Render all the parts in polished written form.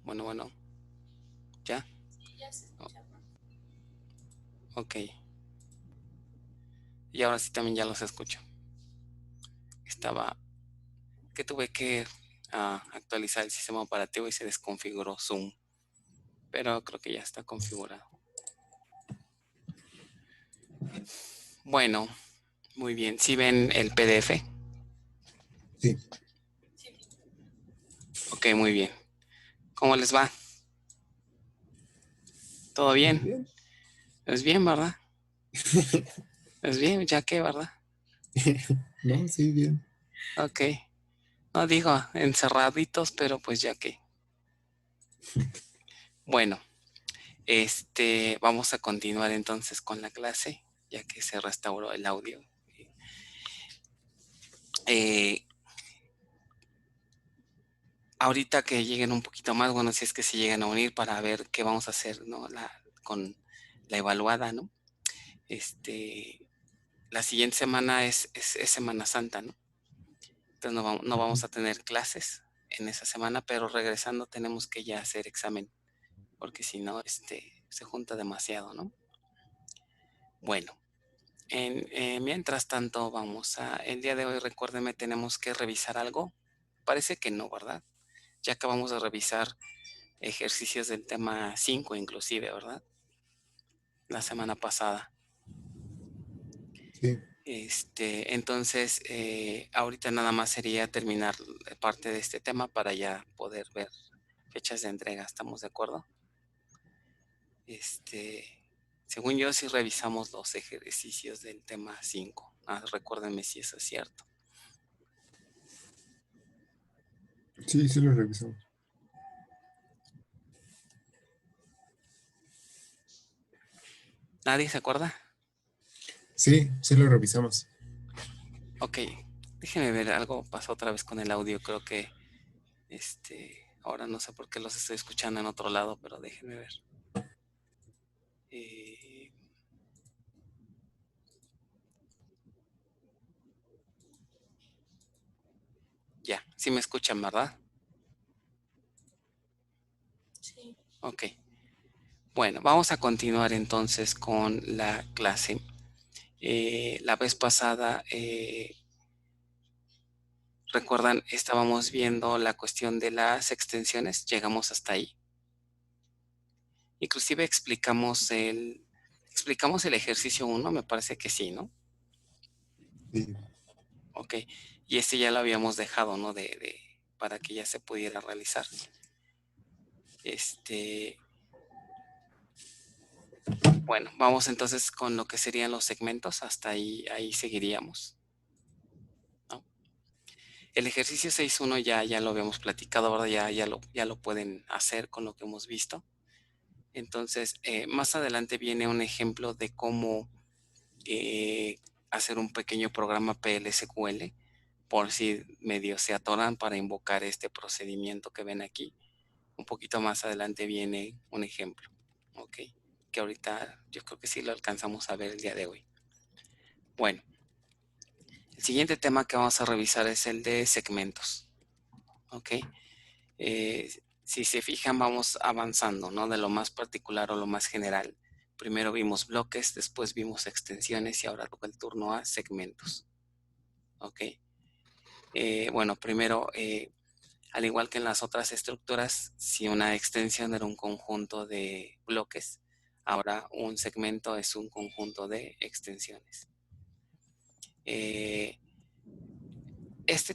Bueno, ¿ya? Sí, ya se O- escucha. ok. Y ahora sí también ya los escucho. Estaba, que tuve que actualizar el sistema operativo y se desconfiguró Zoom, pero creo que ya está configurado. Bueno, muy bien. ¿Sí ven el PDF? Sí, Sí, Ok, muy bien. ¿Cómo les va? ¿Todo bien? bien. Es bien, ¿verdad? Es bien, ya que, ¿verdad? No, sí, bien. Ok. No digo encerraditos, pero pues ya que. Bueno, vamos a continuar entonces con la clase, ya que se restauró el audio. Eh, Ahorita que lleguen un poquito más, bueno, si es que se llegan a unir para ver qué vamos a hacer, ¿no? Con la evaluada, ¿no? La siguiente semana es Semana Santa, ¿no? Entonces no vamos a tener clases en esa semana, pero regresando tenemos que ya hacer examen, porque si no, se junta demasiado, ¿no? Bueno, mientras tanto, el día de hoy, recuérdenme, tenemos que revisar algo. Parece que no, ¿verdad? Ya acabamos de revisar ejercicios del tema 5 inclusive, ¿verdad? La semana pasada. Sí, Entonces, ahorita nada más sería terminar parte de este tema para ya poder ver fechas de entrega. ¿Estamos de acuerdo? Según yo, sí revisamos los ejercicios del tema 5. Recuérdenme si eso es cierto. sí, sí lo revisamos. ¿Nadie se acuerda? Sí, sí lo revisamos. Ok, déjenme ver, algo pasó otra vez con el audio. Creo que, ahora no sé por qué los estoy escuchando en otro lado, pero déjenme ver. Eh, ya, sí me escuchan, ¿verdad? sí. Ok. Bueno, vamos a continuar entonces con la clase. La vez pasada, recuerdan, estábamos viendo la cuestión de las extensiones, llegamos hasta ahí. Inclusive explicamos el ejercicio 1, me parece que sí, ¿no? Sí, Ok, y ya lo habíamos dejado, ¿no? Para que ya se pudiera realizar. Bueno, vamos entonces con lo que serían los segmentos, hasta ahí seguiríamos, ¿no? El ejercicio 6.1 ya lo habíamos platicado, ahora ya lo pueden hacer con lo que hemos visto. Entonces, más adelante viene un ejemplo de cómo hacer un pequeño programa PLSQL, por si medio se atoran para invocar este procedimiento que ven aquí. Un poquito más adelante viene un ejemplo, ¿ok? Que ahorita yo creo que sí lo alcanzamos a ver el día de hoy. Bueno, el siguiente tema que vamos a revisar es el de segmentos, ¿ok? Si se fijan, vamos avanzando, ¿no? De lo más particular o lo más general. Primero vimos bloques, después vimos extensiones y ahora toca el turno a segmentos, ¿ok? Bueno, primero, al igual que en las otras estructuras, si una extensión era un conjunto de bloques, ahora un segmento es un conjunto de extensiones.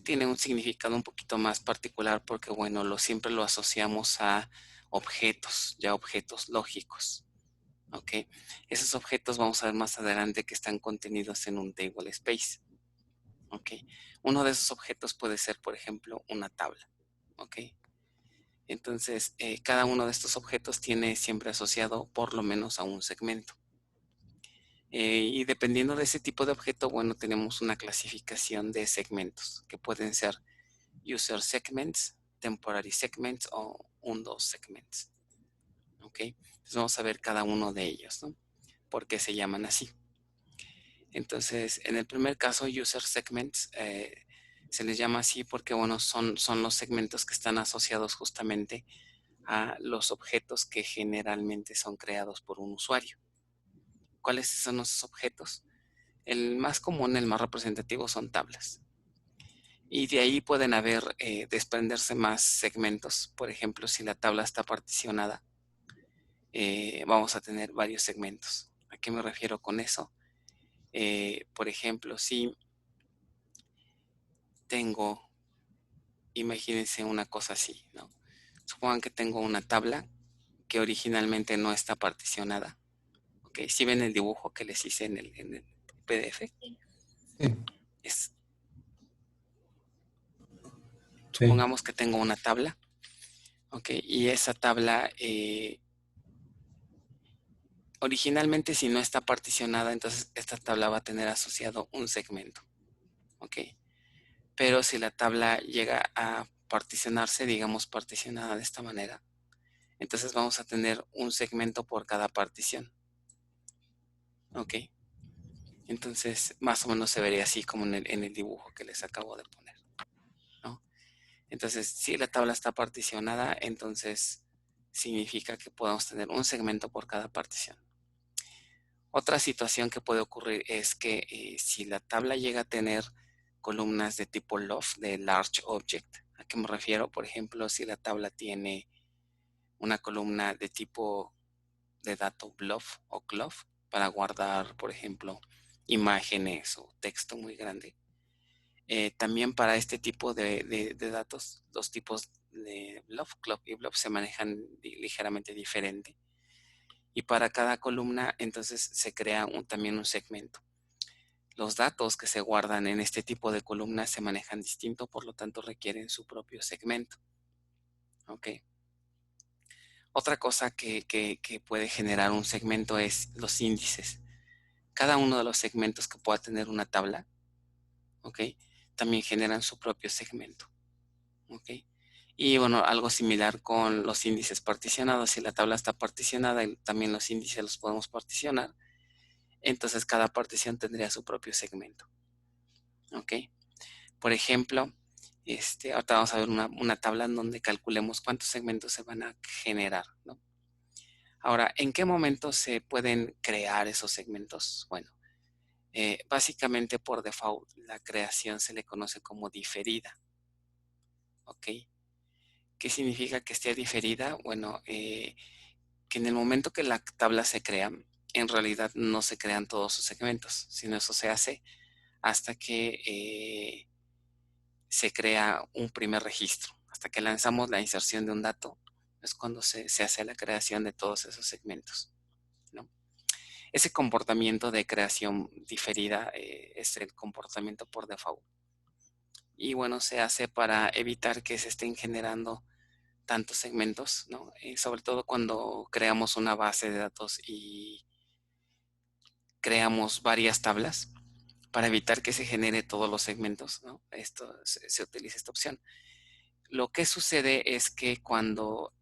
Tiene un significado un poquito más particular porque, bueno, siempre lo asociamos a objetos, ya objetos lógicos, ¿ok? Esos objetos vamos a ver más adelante que están contenidos en un table space, ¿ok? Uno de esos objetos puede ser, por ejemplo, una tabla, ¿ok? Entonces, cada uno de estos objetos tiene siempre asociado por lo menos a un segmento. Y dependiendo de ese tipo de objeto, bueno, tenemos una clasificación de segmentos que pueden ser user segments, temporary segments o undo segments. ¿Ok? Entonces vamos a ver cada uno de ellos, ¿no? ¿Por qué se llaman así? Entonces, en el primer caso, user segments, se les llama así porque, bueno, son los segmentos que están asociados justamente a los objetos que generalmente son creados por un usuario. ¿Cuáles son esos objetos? El más común, el más representativo son tablas. Y de ahí pueden desprenderse más segmentos. Por ejemplo, si la tabla está particionada, vamos a tener varios segmentos. ¿A qué me refiero con eso? Por ejemplo, si tengo, imagínense una cosa así, ¿no? Supongan que tengo una tabla que originalmente no está particionada. ¿Ok? Si ven el dibujo que les hice en el PDF, es, supongamos que tengo una tabla, ¿ok? Y esa tabla, originalmente si no está particionada, entonces esta tabla va a tener asociado un segmento, ¿ok? Pero si la tabla llega a particionarse, digamos particionada de esta manera, entonces vamos a tener un segmento por cada partición, ¿ok? Entonces más o menos se vería así como en el dibujo que les acabo de poner, ¿no? Entonces, si la tabla está particionada, entonces significa que podemos tener un segmento por cada partición. Otra situación que puede ocurrir es que si la tabla llega a tener columnas de tipo LOF, de Large Object, ¿a qué me refiero? Por ejemplo, si la tabla tiene una columna de tipo de dato BLOF o CLOF para guardar, por ejemplo, imágenes o texto muy grande. También para este tipo de datos, los tipos de BLOF, CLOF y BLOF se manejan ligeramente diferente. Y para cada columna, entonces se crea también un segmento. Los datos que se guardan en este tipo de columnas se manejan distinto, por lo tanto requieren su propio segmento. ¿Ok? Otra cosa que puede generar un segmento es los índices. Cada uno de los segmentos que pueda tener una tabla, ¿ok? También generan su propio segmento. ¿Ok? Y bueno, algo similar con los índices particionados. Si la tabla está particionada, también los índices los podemos particionar. Entonces cada partición tendría su propio segmento. ¿Ok? Por ejemplo, ahorita vamos a ver una tabla en donde calculemos cuántos segmentos se van a generar, ¿no? Ahora, ¿en qué momento se pueden crear esos segmentos? Bueno, básicamente por default la creación se le conoce como diferida. ¿Ok? ¿Qué significa que esté diferida? Bueno, que en el momento que la tabla se crea, en realidad no se crean todos sus segmentos, sino eso se hace hasta que se crea un primer registro. Hasta que lanzamos la inserción de un dato, es cuando se hace la creación de todos esos segmentos, ¿no? Ese comportamiento de creación diferida es el comportamiento por default. Y bueno, se hace para evitar que se estén generando tantos segmentos, ¿no? Sobre todo cuando creamos una base de datos y creamos varias tablas, para evitar que se genere todos los segmentos, ¿no? Se utiliza esta opción. Lo que sucede es que cuando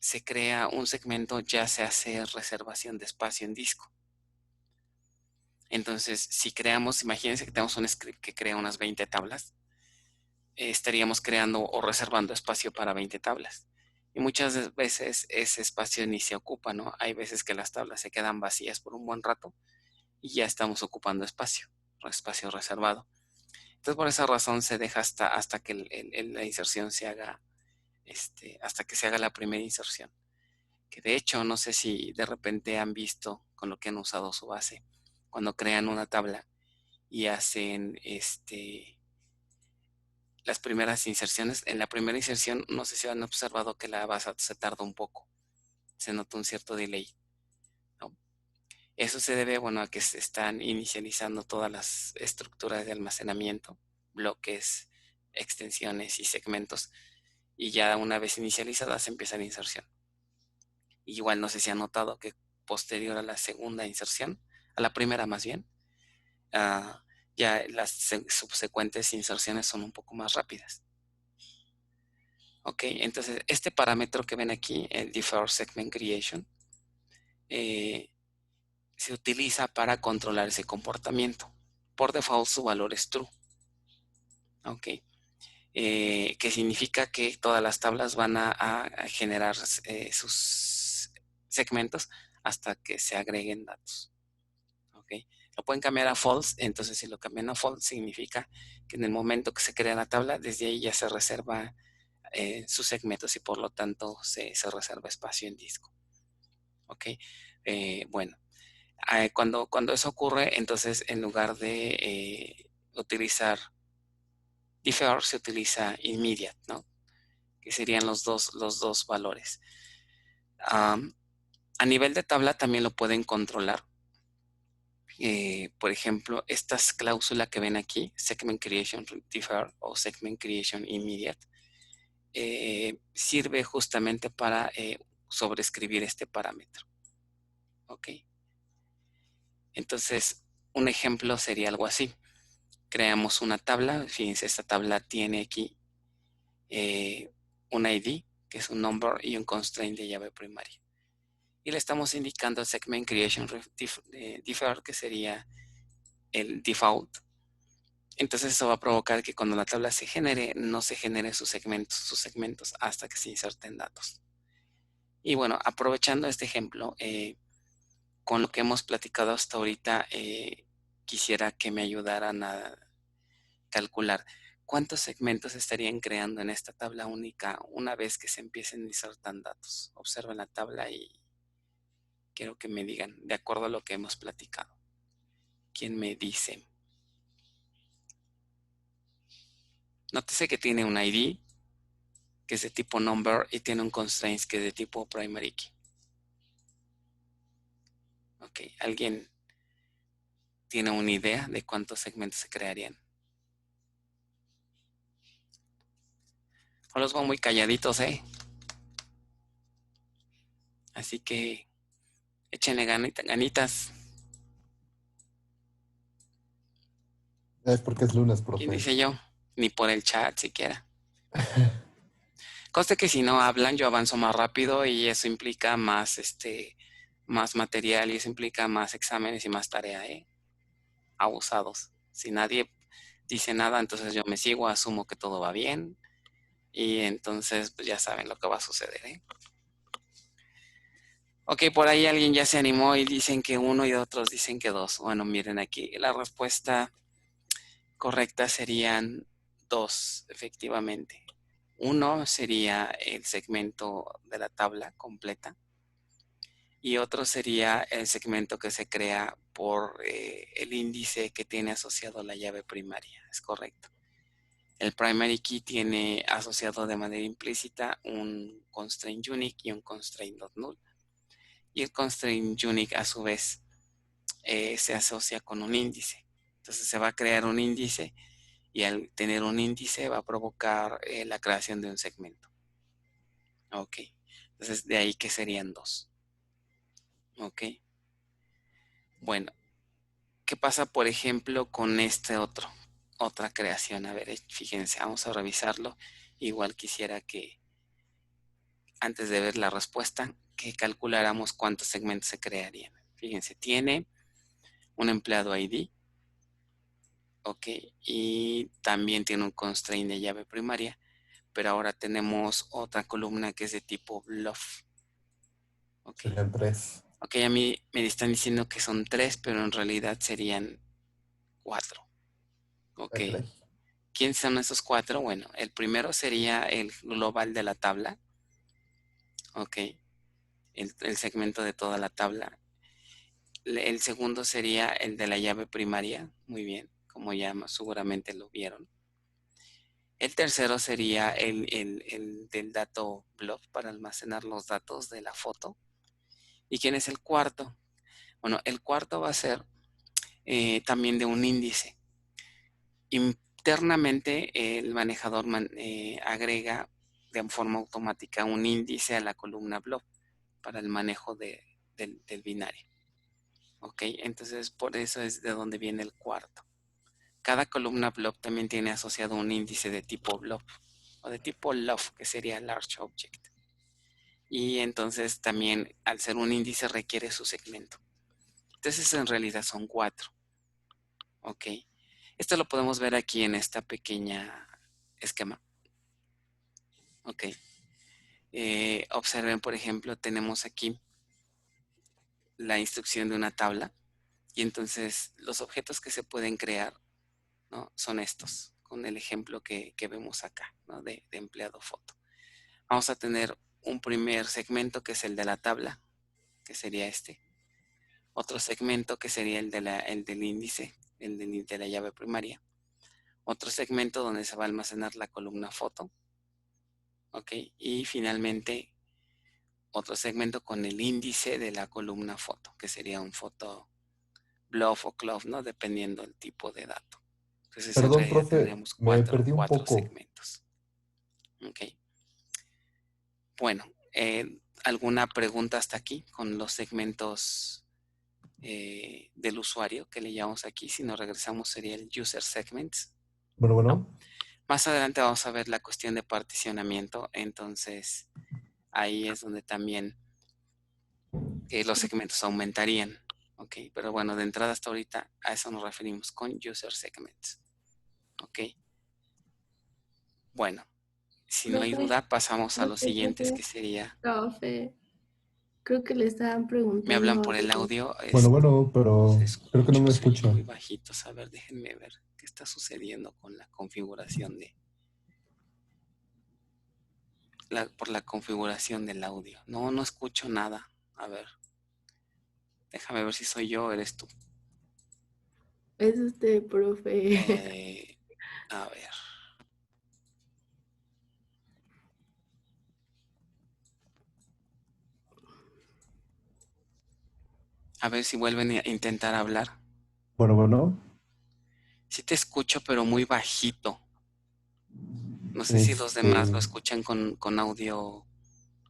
se crea un segmento ya se hace reservación de espacio en disco. Entonces, si creamos, imagínense que tenemos un script que crea unas 20 tablas, estaríamos creando o reservando espacio para 20 tablas. Y muchas veces ese espacio ni se ocupa, ¿no? Hay veces que las tablas se quedan vacías por un buen rato y ya estamos ocupando espacio reservado. Entonces, por esa razón se deja hasta que la inserción se haga, hasta que se haga la primera inserción. Que de hecho, no sé si de repente han visto con lo que han usado su base, cuando crean una tabla y hacen las primeras inserciones. En la primera inserción, no sé si han observado que la base se tarda un poco, se nota un cierto delay, ¿no? Eso se debe, bueno, a que se están inicializando todas las estructuras de almacenamiento, bloques, extensiones y segmentos, y ya una vez inicializadas empieza la inserción. Igual no sé si han notado que posterior a la segunda inserción, a la primera más bien, ya las subsecuentes inserciones son un poco más rápidas. Ok, entonces este parámetro que ven aquí, el Defer Segment Creation, se utiliza para controlar ese comportamiento. Por default su valor es true. Ok, que significa que todas las tablas van a generar sus segmentos hasta que se agreguen datos. ¿Ok? Lo pueden cambiar a false, entonces si lo cambian a false significa que en el momento que se crea la tabla, desde ahí ya se reserva sus segmentos y por lo tanto se reserva espacio en disco. ¿Ok? Bueno, cuando eso ocurre, entonces en lugar de utilizar defer, se utiliza immediate, ¿no? Que serían los dos valores. A nivel de tabla también lo pueden controlar. Por ejemplo, esta cláusula que ven aquí, segment creation defer o segment creation immediate, sirve justamente para sobreescribir este parámetro. ¿Ok? Entonces, un ejemplo sería algo así. Creamos una tabla, fíjense, esta tabla tiene aquí un ID, que es un number, y un constraint de llave primaria. Y le estamos indicando el segment creation defer, que sería el default. Entonces eso va a provocar que cuando la tabla se genere, no se genere sus segmentos hasta que se inserten datos. Y bueno, aprovechando este ejemplo, con lo que hemos platicado hasta ahorita, quisiera que me ayudaran a calcular cuántos segmentos estarían creando en esta tabla única una vez que se empiecen a insertar datos. Observen la tabla y quiero que me digan, de acuerdo a lo que hemos platicado. ¿Quién me dice? Nótese que tiene un ID, que es de tipo number, y tiene un constraint que es de tipo primary key. Ok, ¿alguien tiene una idea de cuántos segmentos se crearían? O los veo muy calladitos, ¿eh? Así que échenle ganitas. Es porque es lunes, ¿Quién profe. dice yo? Ni por el chat siquiera. Conste que si no hablan, yo avanzo más rápido y eso implica más, más material y eso implica más exámenes y más tarea, ¿eh? Abusados. Si nadie dice nada, entonces yo me sigo, asumo que todo va bien y entonces pues ya saben lo que va a suceder, ¿eh? Ok, por ahí alguien ya se animó y dicen que 1 y otros dicen que 2. Bueno, miren aquí, la respuesta correcta serían 2, efectivamente. 1 sería el segmento de la tabla completa y otro sería el segmento que se crea por el índice que tiene asociado la llave primaria. Es correcto. El primary key tiene asociado de manera implícita un constraint unique y un constraint not null. Y el constraint unique a su vez se asocia con un índice. Entonces se va a crear un índice y al tener un índice va a provocar la creación de un segmento. Ok. Entonces de ahí que serían 2. Ok. Bueno, ¿qué pasa por ejemplo con otra creación? A ver, fíjense, vamos a revisarlo. Igual quisiera que antes de ver la respuesta, que calculáramos cuántos segmentos se crearían. Fíjense, tiene un empleado ID, ok, y también tiene un constraint de llave primaria, pero ahora tenemos otra columna que es de tipo bluff. Ok, Serían 3. ok, a mí me están diciendo que son 3, pero en realidad serían 4. Ok, ¿quiénes son esos 4? Bueno, el primero sería el global de la tabla, ok, el segmento de toda la tabla. El segundo sería el de la llave primaria, muy bien, como ya seguramente lo vieron. El tercero sería el del dato blob para almacenar los datos de la foto. ¿Y quién es el cuarto? Bueno, el cuarto va a ser también de un índice. Internamente el manejador agrega de forma automática un índice a la columna blob para el manejo del binario. Ok, entonces por eso es de donde viene el cuarto. Cada columna blob también tiene asociado un índice de tipo blob o de tipo love, que sería large object. Y entonces también al ser un índice requiere su segmento. Entonces en realidad son 4. Ok. Esto lo podemos ver aquí en esta pequeña esquema. Ok. Observen, por ejemplo, tenemos aquí la instrucción de una tabla y entonces los objetos que se pueden crear, ¿no? Son estos, con el ejemplo que vemos acá, ¿no? de empleado foto. Vamos a tener un primer segmento que es el de la tabla, que sería este. Otro segmento que sería el del índice, de la llave primaria. Otro segmento donde se va a almacenar la columna foto. Ok, y finalmente otro segmento con el índice de la columna foto, que sería un foto blob o clove, ¿no? Dependiendo del tipo de dato. Entonces en Perdón, realidad profe, tendríamos me cuatro perdí un poco. segmentos. Ok. Bueno, ¿alguna pregunta hasta aquí con los segmentos del usuario que le llamamos aquí? Si nos regresamos sería el user segments. Bueno. Más adelante vamos a ver la cuestión de particionamiento, entonces ahí es donde también los segmentos aumentarían. Ok, pero bueno, de entrada hasta ahorita a eso nos referimos con user segments. Ok. Bueno, si no hay Profe, duda, pasamos a los siguientes, que profe, sería... profe. Creo que le estaban Me hablan preguntando por el algo. audio. Bueno, No se pero creo que no escucho, me se oye escucha. muy bajitos. A ver, déjenme ver qué está sucediendo con la configuración por la configuración del audio. No escucho nada. A ver, déjame ver si soy yo o eres tú. Es profe. A ver. A ver si vuelven a intentar hablar. Bueno. Sí te escucho, pero muy bajito. No sé si los demás lo Este, escuchan con audio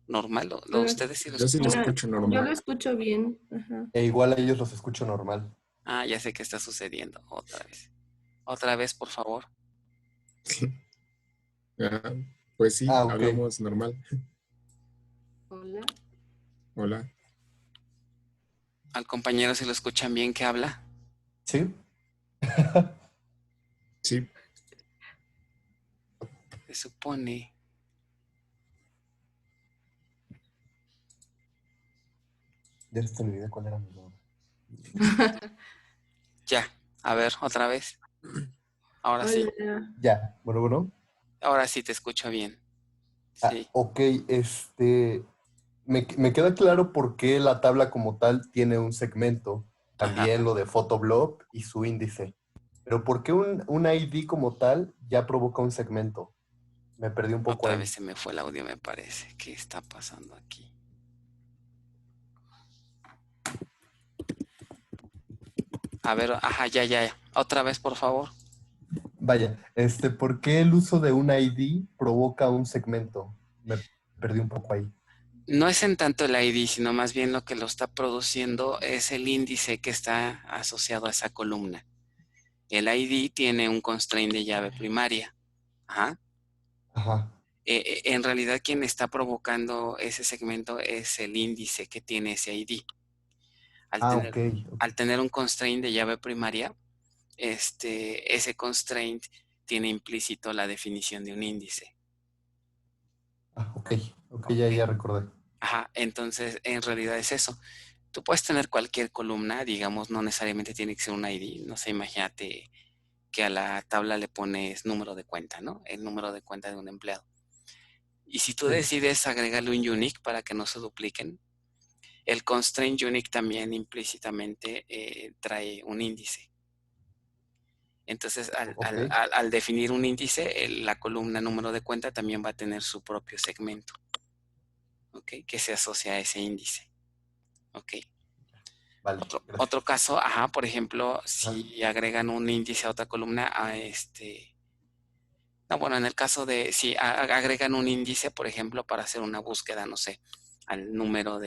normal. Hola. Ustedes sí lo Yo sí lo escuchan. Bueno, escucho yo lo normal. escucho bien. Ajá. igual a ellos los escucho normal. Ah, ya sé qué está sucediendo. Otra vez. Otra vez, por favor. Ah, pues sí, Ok. hablamos normal. Hola. Hola. Al compañero si lo escuchan bien que habla. ¿Sí? Sí, Se supone. Ya se me olvidó cuál era mi nombre. Ya. A ver, otra vez. Ahora sí. Hola. Ya, bueno. Ahora sí te escucho bien. Sí. Ok, me queda claro por qué la tabla como tal tiene un segmento, Ajá. también lo de photoblob y su índice. Pero ¿por qué un ID como tal ya provoca un segmento? Me perdí un poco Otra vez ahí. se me fue el audio, me parece. ¿Qué está pasando aquí? A ver, ajá, ya. Otra vez, por favor. Vaya, ¿por qué el uso de un ID provoca un segmento? Me perdí un poco ahí. No es en tanto el ID, sino más bien lo que lo está produciendo es el índice que está asociado a esa columna. El ID tiene un constraint de llave primaria. Ajá. Ajá. En realidad quien está provocando ese segmento es el índice que tiene ese ID. Al Ok. tener, al tener un constraint de llave primaria, ese constraint tiene implícito la definición de un índice. Ok, Ok. ya recordé. Ajá, entonces en realidad es eso. Tú puedes tener cualquier columna, digamos, no necesariamente tiene que ser un ID. No sé, imagínate que a la tabla le pones número de cuenta, ¿no? El número de cuenta de un empleado. Y si tú Sí. decides agregarle un unique para que no se dupliquen, el constraint unique también implícitamente trae un índice. Entonces, Ok. al definir un índice, la columna número de cuenta también va a tener su propio segmento, ¿ok? Que se asocia a ese índice, ¿ok? Vale, Otro, gracias. otro caso, ajá, por ejemplo, Ajá. si agregan un índice a otra columna, no, bueno, en el caso de si agregan un índice, por ejemplo, para hacer una búsqueda, no sé, al nombre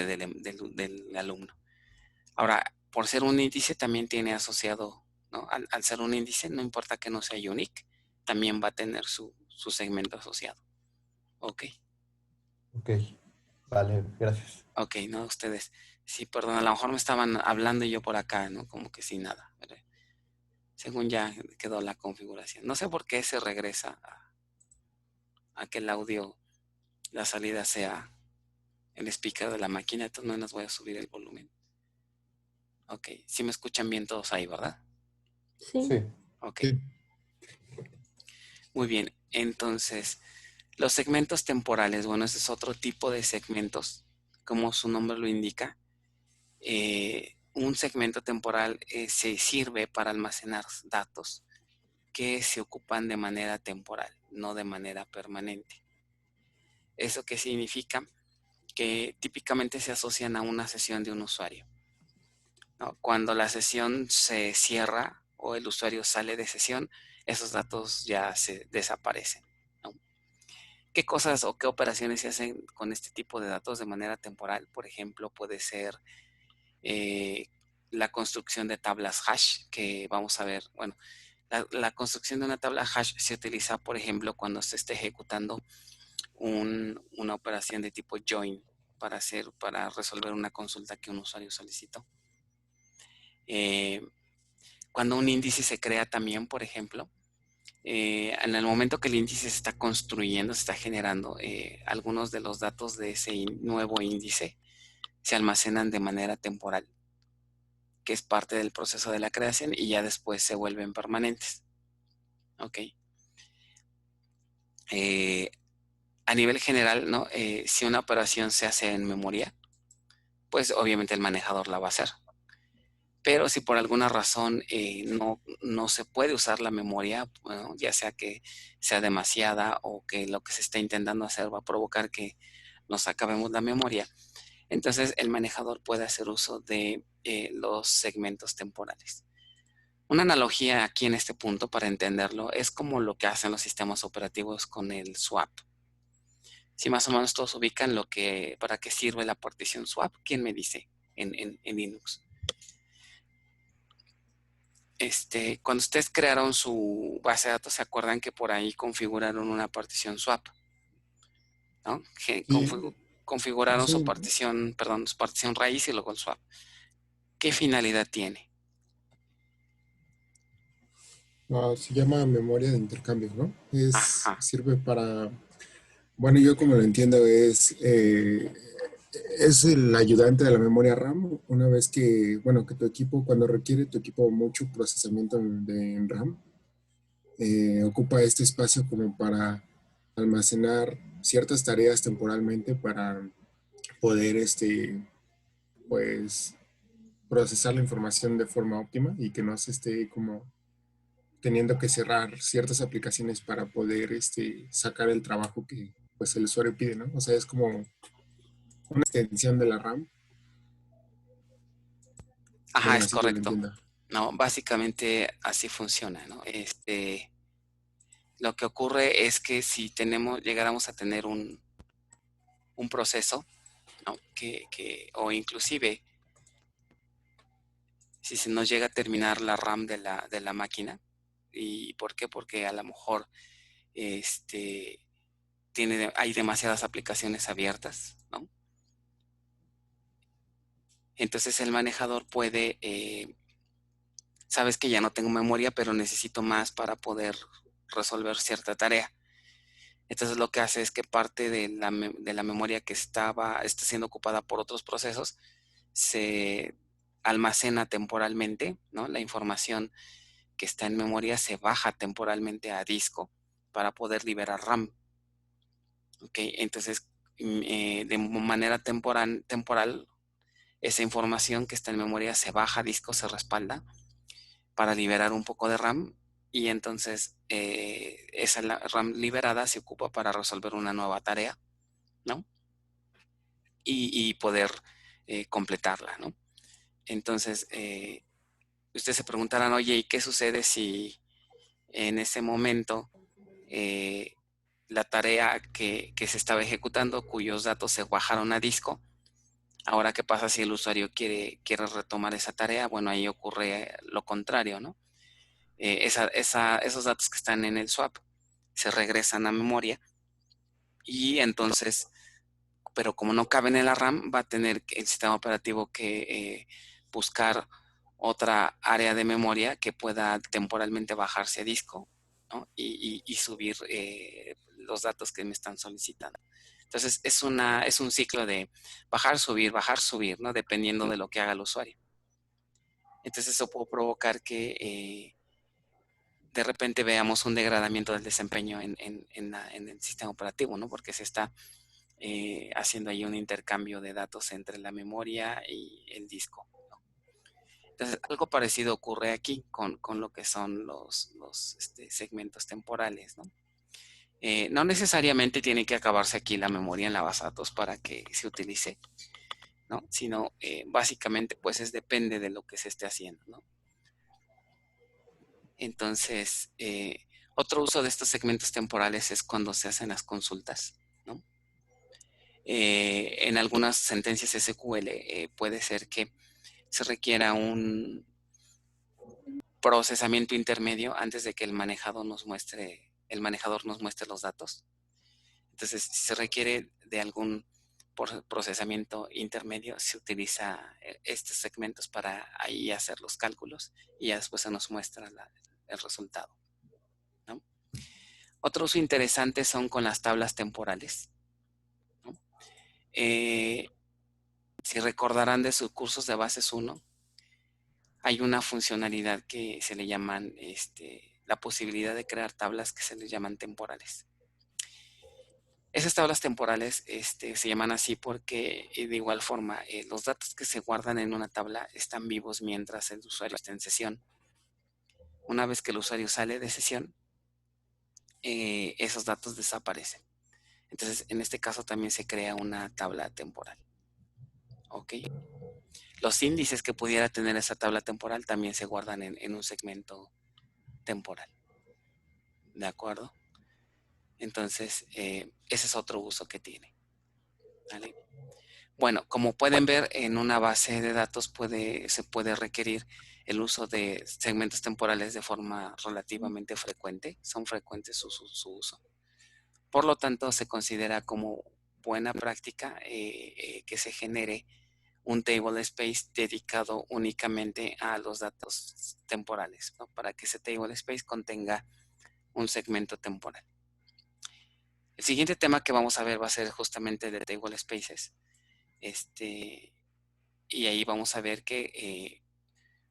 del alumno. Ahora, por ser un índice también tiene asociado, ¿no? Al ser un índice, no importa que no sea unique, también va a tener su segmento asociado. Ok, Ok. Vale, gracias. ok, no, ustedes. Sí, perdón, a lo mejor me estaban hablando y yo por acá, ¿no? Como que sin nada. ¿Verdad? Según ya quedó la configuración. No sé por qué se regresa a que el audio, la salida sea el speaker de la máquina. Entonces no les voy a subir el volumen. Ok, sí me escuchan bien todos ahí, ¿verdad? Sí. Sí. Ok, Sí. muy bien. Entonces, los segmentos temporales, bueno, ese es otro tipo de segmentos, como su nombre lo indica. Un segmento temporal se sirve para almacenar datos que se ocupan de manera temporal, no de manera permanente. ¿Eso qué significa? Que típicamente se asocian a una sesión de un usuario, ¿no? Cuando la sesión se cierra o el usuario sale de sesión, esos datos ya se desaparecen, ¿no? ¿Qué cosas o qué operaciones se hacen con este tipo de datos de manera temporal? Por ejemplo, puede ser la construcción de tablas hash, que vamos a ver. Bueno, la construcción de una tabla hash se utiliza, por ejemplo, cuando se esté ejecutando una operación de tipo join para resolver una consulta que un usuario solicitó. Cuando un índice se crea también, por ejemplo, en el momento que el índice se está construyendo, se está generando, algunos de los datos de ese nuevo índice se almacenan de manera temporal, que es parte del proceso de la creación, y ya después se vuelven permanentes. Ok. A nivel general, ¿no? Si una operación se hace en memoria, pues obviamente el manejador la va a hacer. Pero si por alguna razón no se puede usar la memoria, bueno, ya sea que sea demasiada o que lo que se está intentando hacer va a provocar que nos acabemos la memoria, entonces el manejador puede hacer uso de los segmentos temporales. Una analogía aquí en este punto para entenderlo es como lo que hacen los sistemas operativos con el swap. Si más o menos todos ubican para qué sirve la partición swap, ¿quién me dice en Linux? Cuando ustedes crearon su base de datos, ¿se acuerdan que por ahí configuraron una partición swap? ¿No? Sí, Configuraron su sí. partición, perdón, su partición raíz y luego el swap. ¿Qué finalidad tiene? Se llama memoria de intercambio, ¿no? Ajá. Sirve para, bueno, yo como lo entiendo, es el ayudante de la memoria RAM. Una vez que, bueno, que tu equipo, cuando requiere tu equipo mucho procesamiento en RAM, ocupa este espacio como para almacenar ciertas tareas temporalmente para poder, pues, procesar la información de forma óptima y que no se esté como teniendo que cerrar ciertas aplicaciones para poder sacar el trabajo que pues el usuario pide, ¿no? O sea, es como una extensión de la RAM. Ajá, Bueno, es así yo lo correcto. entiendo. No, básicamente así funciona, ¿no? Lo que ocurre es que si llegáramos a tener un proceso, ¿no? O inclusive si se nos llega a terminar la RAM de la máquina. ¿Y por qué? Porque a lo mejor hay demasiadas aplicaciones abiertas, ¿no? Entonces el manejador puede, sabes que ya no tengo memoria, pero necesito más para poder resolver cierta tarea. Entonces lo que hace es que parte de la memoria que está siendo ocupada por otros procesos se almacena temporalmente, ¿no? La información que está en memoria se baja temporalmente a disco para poder liberar RAM. ¿Ok? Entonces, de manera temporal, esa información que está en memoria se baja a disco, se respalda para liberar un poco de RAM, y entonces esa RAM liberada se ocupa para resolver una nueva tarea, ¿no? Y poder completarla, ¿no? Entonces, ustedes se preguntarán, oye, ¿y qué sucede si en ese momento la tarea que se estaba ejecutando, cuyos datos se bajaron a disco, ahora qué pasa si el usuario quiere retomar esa tarea? Bueno, ahí ocurre lo contrario, ¿no? Esos datos que están en el swap se regresan a memoria, y entonces, pero como no caben en la RAM, va a tener el sistema operativo que buscar otra área de memoria que pueda temporalmente bajarse a disco, ¿no? y subir los datos que me están solicitando. Entonces, es un ciclo de bajar, subir, ¿no? Dependiendo de lo que haga el usuario. Entonces, eso puede provocar que de repente veamos un degradamiento del desempeño en el sistema operativo, ¿no? Porque se está haciendo ahí un intercambio de datos entre la memoria y el disco, ¿no? Entonces, algo parecido ocurre aquí con lo que son los segmentos temporales, ¿no? No necesariamente tiene que acabarse aquí la memoria en la base de datos para que se utilice, ¿no? Sino básicamente pues depende de lo que se esté haciendo, ¿no? Entonces, otro uso de estos segmentos temporales es cuando se hacen las consultas, ¿no? En algunas sentencias SQL puede ser que se requiera un procesamiento intermedio antes de que el manejador nos muestre los datos. Entonces, si se requiere de algún procesamiento intermedio, se utiliza estos segmentos para ahí hacer los cálculos y ya después se nos muestra el resultado, ¿no? Otro uso interesante son con las tablas temporales, ¿no? Si recordarán de sus cursos de bases 1, hay una funcionalidad que se le llaman la posibilidad de crear tablas que se les llaman temporales. Esas tablas temporales se llaman así porque de igual forma los datos que se guardan en una tabla están vivos mientras el usuario está en sesión. Una vez que el usuario sale de sesión, esos datos desaparecen. Entonces, en este caso también se crea una tabla temporal. ¿Ok? Los índices que pudiera tener esa tabla temporal también se guardan en un segmento temporal. ¿De acuerdo? Entonces, ese es otro uso que tiene. ¿Vale? Bueno, como pueden ver, en una base de datos se puede requerir el uso de segmentos temporales de forma relativamente frecuente. Son frecuentes su uso. Por lo tanto, se considera como buena práctica que se genere un table space dedicado únicamente a los datos temporales, ¿no? Para que ese table space contenga un segmento temporal. El siguiente tema que vamos a ver va a ser justamente de table spaces. Y ahí vamos a ver que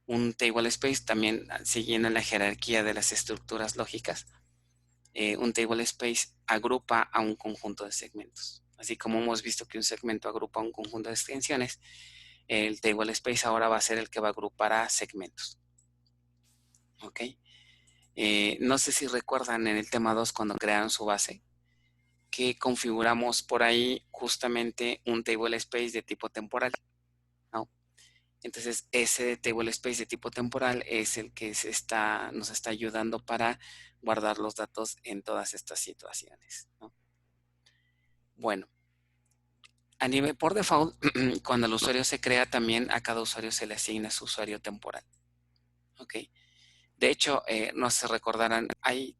un table space también, siguiendo la jerarquía de las estructuras lógicas, un table space agrupa a un conjunto de segmentos. Así como hemos visto que un segmento agrupa a un conjunto de extensiones, el table space ahora va a ser el que va a agrupar a segmentos. ¿Ok? No sé si recuerdan en el tema 2 cuando crearon su base, que configuramos por ahí justamente un table space de tipo temporal, ¿no? Entonces, ese table space de tipo temporal es el que nos está ayudando para guardar los datos en todas estas situaciones, ¿no? Bueno, a nivel por default, cuando el usuario se crea, también a cada usuario se le asigna su usuario temporal. ¿Ok? De hecho, no se recordarán, hay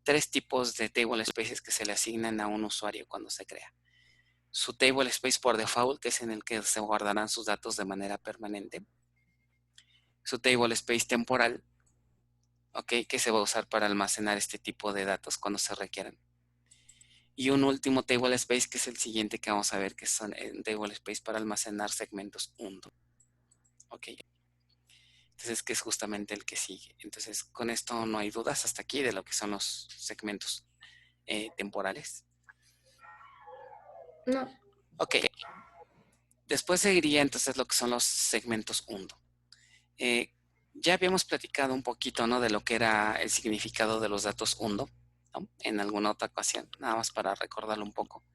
3 tipos de table spaces que se le asignan a un usuario cuando se crea. Su table space por default, que es en el que se guardarán sus datos de manera permanente. Su table space temporal, ¿ok? Que se va a usar para almacenar este tipo de datos cuando se requieran. Y un último table space, que es el siguiente que vamos a ver, que son un table space para almacenar segmentos UNDO. ¿Ok? Entonces, que es justamente el que sigue. Entonces, con esto no hay dudas hasta aquí de lo que son los segmentos temporales. No. Ok. Después seguiría entonces lo que son los segmentos UNDO. Ya habíamos platicado un poquito, ¿no?, de lo que era el significado de los datos UNDO, ¿no?, en alguna otra ocasión, nada más para recordarlo un poco.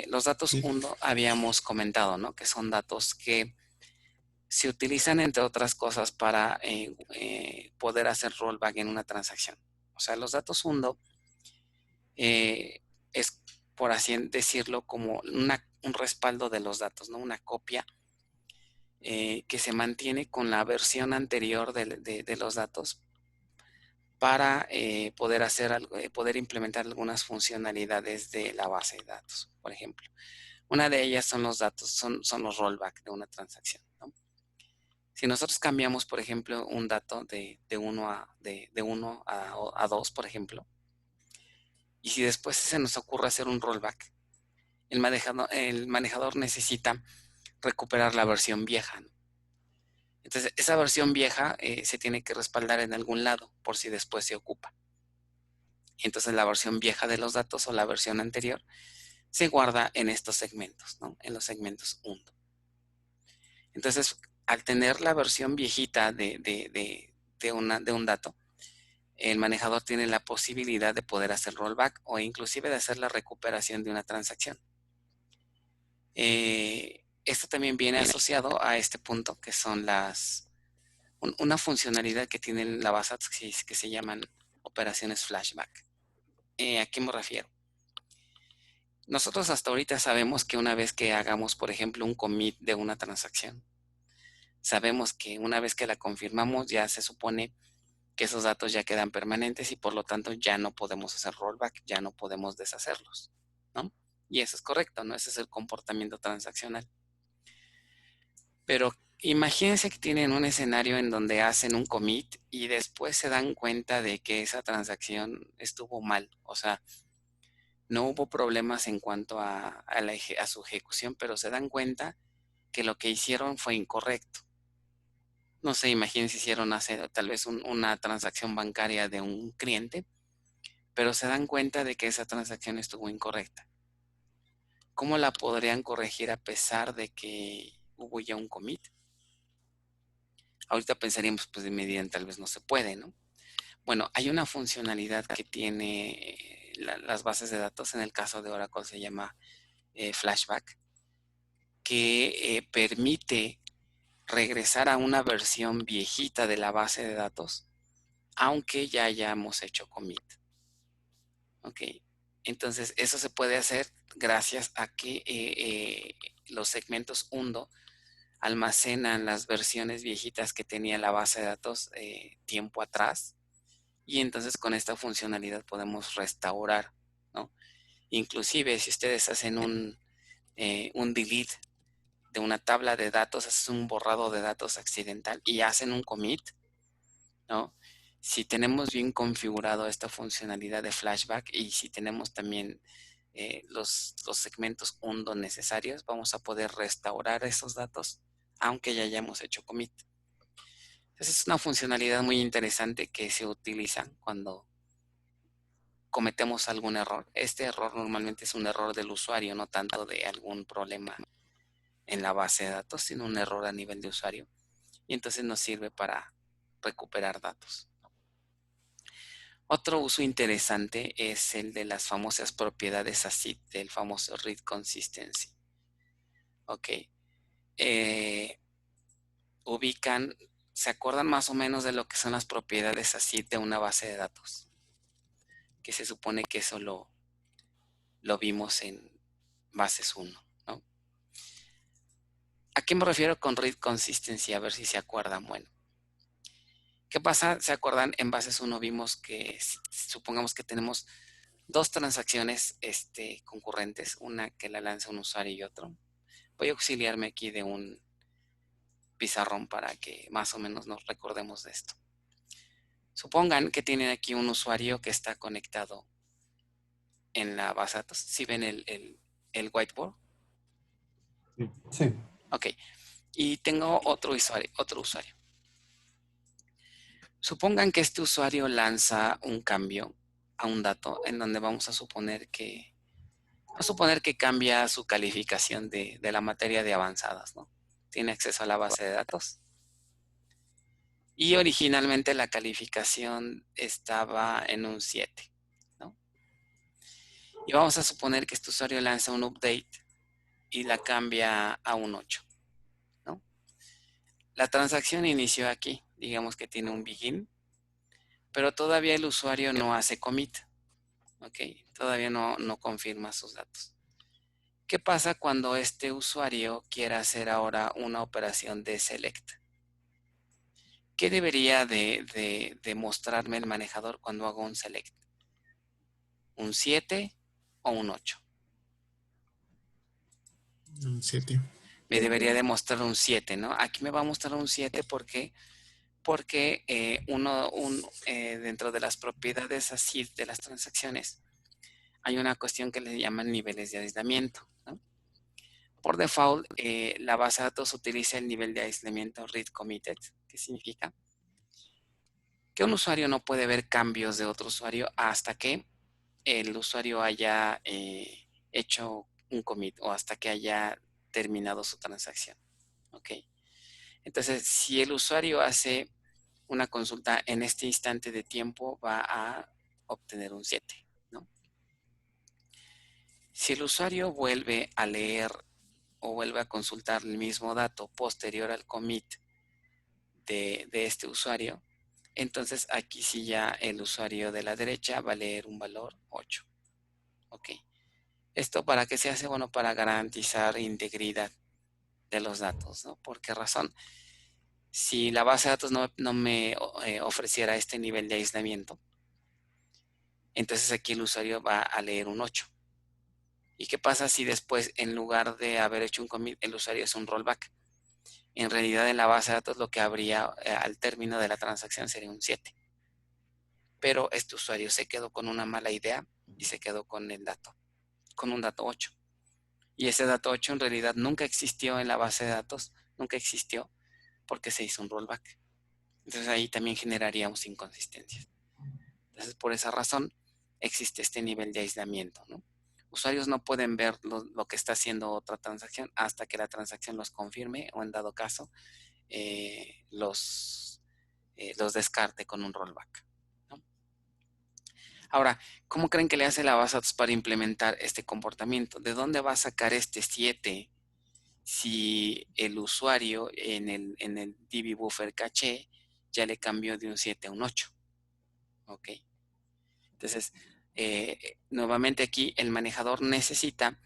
Los datos UNDO habíamos comentado, ¿no?, que son datos que se utilizan, entre otras cosas, para poder hacer rollback en una transacción. O sea, los datos UNDO es, por así decirlo, como un respaldo de los datos, ¿no?, una copia que se mantiene con la versión anterior de los datos para poder implementar algunas funcionalidades de la base de datos. Por ejemplo, una de ellas son los datos, son los rollback de una transacción, ¿no? Si nosotros cambiamos, por ejemplo, un dato de 1 a 2, por ejemplo, y si después se nos ocurre hacer un rollback, el manejador necesita recuperar la versión vieja, ¿no? Entonces, esa versión vieja se tiene que respaldar en algún lado por si después se ocupa. Entonces, la versión vieja de los datos o la versión anterior se guarda en estos segmentos, ¿no? En los segmentos undo. Entonces, al tener la versión viejita de un dato, el manejador tiene la posibilidad de poder hacer rollback o inclusive de hacer la recuperación de una transacción. Esto también viene asociado a este punto, que son una funcionalidad que tiene la base que se llaman operaciones flashback. ¿A qué me refiero? Nosotros hasta ahorita sabemos que una vez que hagamos, por ejemplo, un commit de una transacción, sabemos que una vez que la confirmamos ya se supone que esos datos ya quedan permanentes y por lo tanto ya no podemos hacer rollback, ya no podemos deshacerlos, ¿no? Y eso es correcto, ¿no? Ese es el comportamiento transaccional. Pero imagínense que tienen un escenario en donde hacen un commit y después se dan cuenta de que esa transacción estuvo mal. O sea, no hubo problemas en cuanto a su ejecución, pero se dan cuenta que lo que hicieron fue incorrecto. No sé, imagínense si hicieron hacer tal vez una transacción bancaria de un cliente, pero se dan cuenta de que esa transacción estuvo incorrecta. ¿Cómo la podrían corregir a pesar de que hubo ya un commit? Ahorita pensaríamos, pues de medida tal vez no se puede, ¿no? Bueno, hay una funcionalidad que tiene las bases de datos, en el caso de Oracle se llama flashback, que permite regresar a una versión viejita de la base de datos, aunque ya hayamos hecho commit. Ok, entonces eso se puede hacer gracias a que los segmentos undo almacenan las versiones viejitas que tenía la base de datos tiempo atrás, y entonces con esta funcionalidad podemos restaurar, ¿no? Inclusive si ustedes hacen un delete de una tabla de datos, hacen un borrado de datos accidental y hacen un commit, ¿no? Si tenemos bien configurado esta funcionalidad de flashback y si tenemos también los segmentos undo necesarios, vamos a poder restaurar esos datos aunque ya hayamos hecho commit. Entonces es una funcionalidad muy interesante que se utiliza cuando cometemos algún error. Este error normalmente es un error del usuario, no tanto de algún problema en la base de datos, sino un error a nivel de usuario. Y entonces nos sirve para recuperar datos. Otro uso interesante es el de las famosas propiedades ACID, del famoso read consistency. Ok. ¿Se acuerdan más o menos de lo que son las propiedades ACID de una base de datos? Que se supone que eso lo vimos en bases 1, ¿no? ¿A qué me refiero con read consistency? A ver si se acuerdan. Bueno, ¿qué pasa? ¿Se acuerdan? En bases 1 vimos que supongamos que tenemos dos transacciones concurrentes, una que la lanza un usuario y otro. Voy a auxiliarme aquí de un pizarrón para que más o menos nos recordemos de esto. Supongan que tienen aquí un usuario que está conectado en la base de datos. ¿Sí ven el whiteboard? Sí. Ok. Y tengo otro usuario. Supongan que este usuario lanza un cambio a un dato en donde vamos a suponer que cambia su calificación de la materia de avanzadas, ¿no? Tiene acceso a la base de datos. Y originalmente la calificación estaba en un 7, ¿no? Y vamos a suponer que este usuario lanza un update y la cambia a un 8, ¿no? La transacción inició aquí, digamos que tiene un begin, pero todavía el usuario no hace commit, ¿ok? Todavía no confirma sus datos. ¿Qué pasa cuando este usuario quiera hacer ahora una operación de select? ¿Qué debería de mostrarme el manejador cuando hago un select? ¿Un 7 o un 8? Un 7. me debería de mostrar un 7, ¿no? Aquí me va a mostrar un 7 porque dentro de las propiedades así de las transacciones hay una cuestión que le llaman niveles de aislamiento, ¿no? Por default, la base de datos utiliza el nivel de aislamiento read committed, que significa que un usuario no puede ver cambios de otro usuario hasta que el usuario haya hecho un commit o hasta que haya terminado su transacción. ¿Ok? Entonces, si el usuario hace una consulta en este instante de tiempo, va a obtener un 7, ¿no? Si el usuario vuelve a leer o vuelve a consultar el mismo dato posterior al commit de este usuario, entonces aquí sí ya el usuario de la derecha va a leer un valor 8. ¿Ok? ¿Esto para qué se hace? Bueno, para garantizar integridad de los datos, ¿no? ¿Por qué razón? Si la base de datos no me ofreciera este nivel de aislamiento, entonces aquí el usuario va a leer un 8. ¿Y qué pasa si después, en lugar de haber hecho un commit, el usuario es un rollback? En realidad, en la base de datos lo que habría al término de la transacción sería un 7. Pero este usuario se quedó con una mala idea y se quedó con el dato, con un dato 8. Y ese dato 8 en realidad nunca existió en la base de datos, nunca existió porque se hizo un rollback. Entonces ahí también generaríamos inconsistencias. Entonces por esa razón existe este nivel de aislamiento, ¿no? Usuarios no pueden ver lo que está haciendo otra transacción hasta que la transacción los confirme o en dado caso los descarte con un rollback, ¿no? Ahora, ¿cómo creen que le hace la base de datos para implementar este comportamiento? ¿De dónde va a sacar este 7 si el usuario en el DB buffer caché ya le cambió de un 7 a un 8? ¿Ok? Entonces, nuevamente aquí el manejador necesita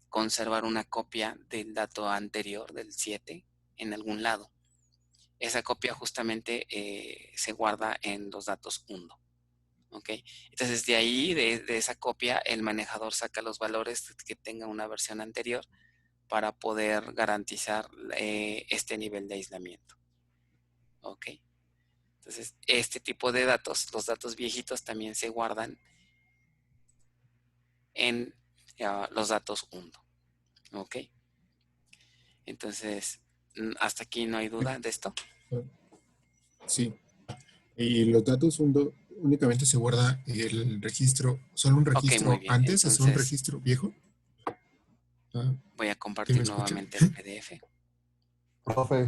conservar una copia del dato anterior, del 7, en algún lado. Esa copia justamente se guarda en los datos undo. ¿Ok? Entonces, de ahí, de esa copia, el manejador saca los valores que tenga una versión anterior para poder garantizar este nivel de aislamiento. ¿Ok? Entonces, este tipo de datos, los datos viejitos, también se guardan en los datos undo. ¿Ok? Entonces, hasta aquí no hay duda de esto. Sí. Y los datos únicamente se guarda el registro, solo un Ok, muy registro bien. antes, es un Entonces, registro viejo. Ah, voy a ¿sí me compartir escucha? nuevamente el PDF. Profe,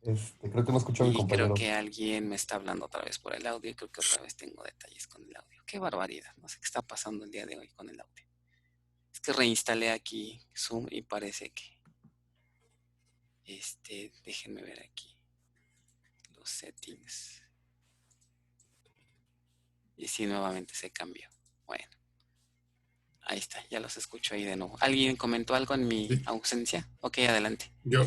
creo que no escuchó a mi Y creo compañero. que alguien me está hablando otra vez por el audio y creo que otra vez tengo detalles con el audio. Qué barbaridad. No sé qué está pasando el día de hoy con el audio. Es que reinstalé aquí Zoom y parece que déjenme ver aquí los settings. Y sí, nuevamente se cambió. Bueno, ahí está, ya los escucho ahí de nuevo. ¿Alguien comentó algo en mi Sí. ausencia? Ok, adelante. Yo,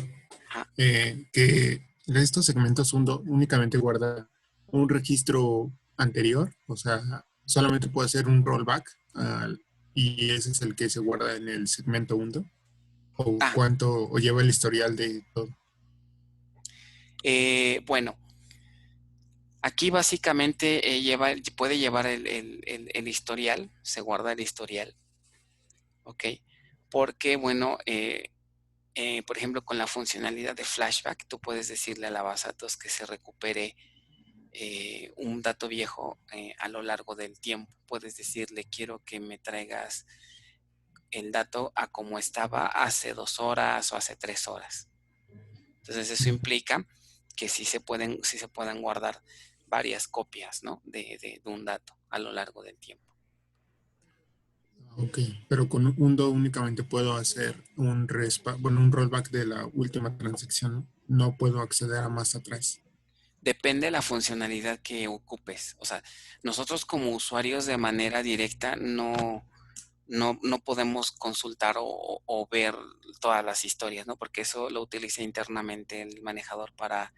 Ajá. que estos segmentos únicamente guarda un registro anterior, o sea, solamente puede hacer un rollback y ese es el que se guarda en el segmento undo, Ah, o lleva el historial de todo. bueno, aquí básicamente puede llevar el historial, se guarda el historial, ¿ok? Porque, bueno, por ejemplo, con la funcionalidad de flashback, tú puedes decirle a la base de datos que se recupere un dato viejo a lo largo del tiempo. Puedes decirle, quiero que me traigas el dato a como estaba hace 2 horas o hace 3 horas. Entonces, eso implica que sí se pueden guardar varias copias, ¿no? de un dato a lo largo del tiempo. Ok, pero con undo únicamente puedo hacer un rollback de la última transacción, ¿no? No puedo acceder a más atrás. Depende de la funcionalidad que ocupes. O sea, nosotros como usuarios de manera directa no podemos consultar o ver todas las historias, ¿no? Porque eso lo utiliza internamente el manejador para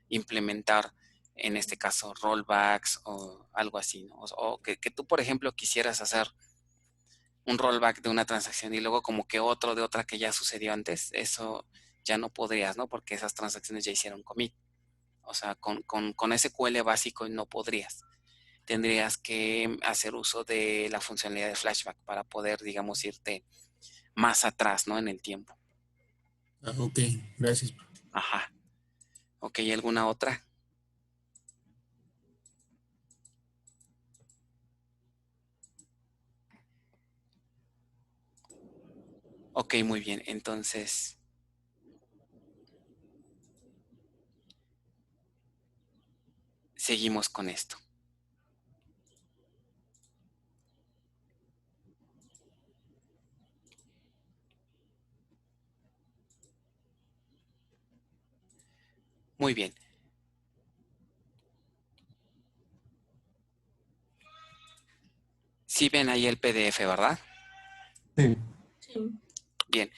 implementar, en este caso, rollbacks o algo así, ¿no? O que tú, por ejemplo, quisieras hacer un rollback de una transacción y luego como que otro de otra que ya sucedió antes, eso ya no podrías, ¿no? Porque esas transacciones ya hicieron commit. O sea, con SQL básico no podrías. Tendrías que hacer uso de la funcionalidad de flashback para poder, digamos, irte más atrás, ¿no? En el tiempo. Ah, ok, gracias. Ajá. Ok, ¿alguna otra? Ok, muy bien. Entonces, seguimos con esto. Muy bien. Sí ven ahí el PDF, ¿verdad? Sí. Sí. Bien.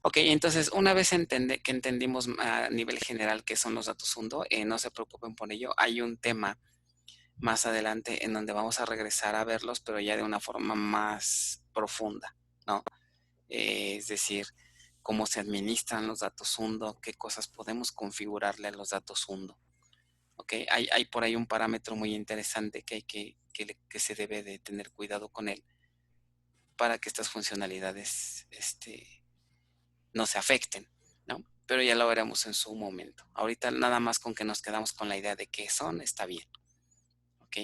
Ok, entonces una vez que entendimos a nivel general qué son los datos hundo, no se preocupen por ello. Hay un tema más adelante en donde vamos a regresar a verlos, pero ya de una forma más profunda, ¿no? Es decir, cómo se administran los datos hundo, qué cosas podemos configurarle a los datos hundo. ¿Ok? Hay por ahí un parámetro muy interesante que se debe de tener cuidado con él para que estas funcionalidades no se afecten, ¿no? Pero ya lo veremos en su momento. Ahorita nada más con que nos quedamos con la idea de qué son, está bien. ¿Ok?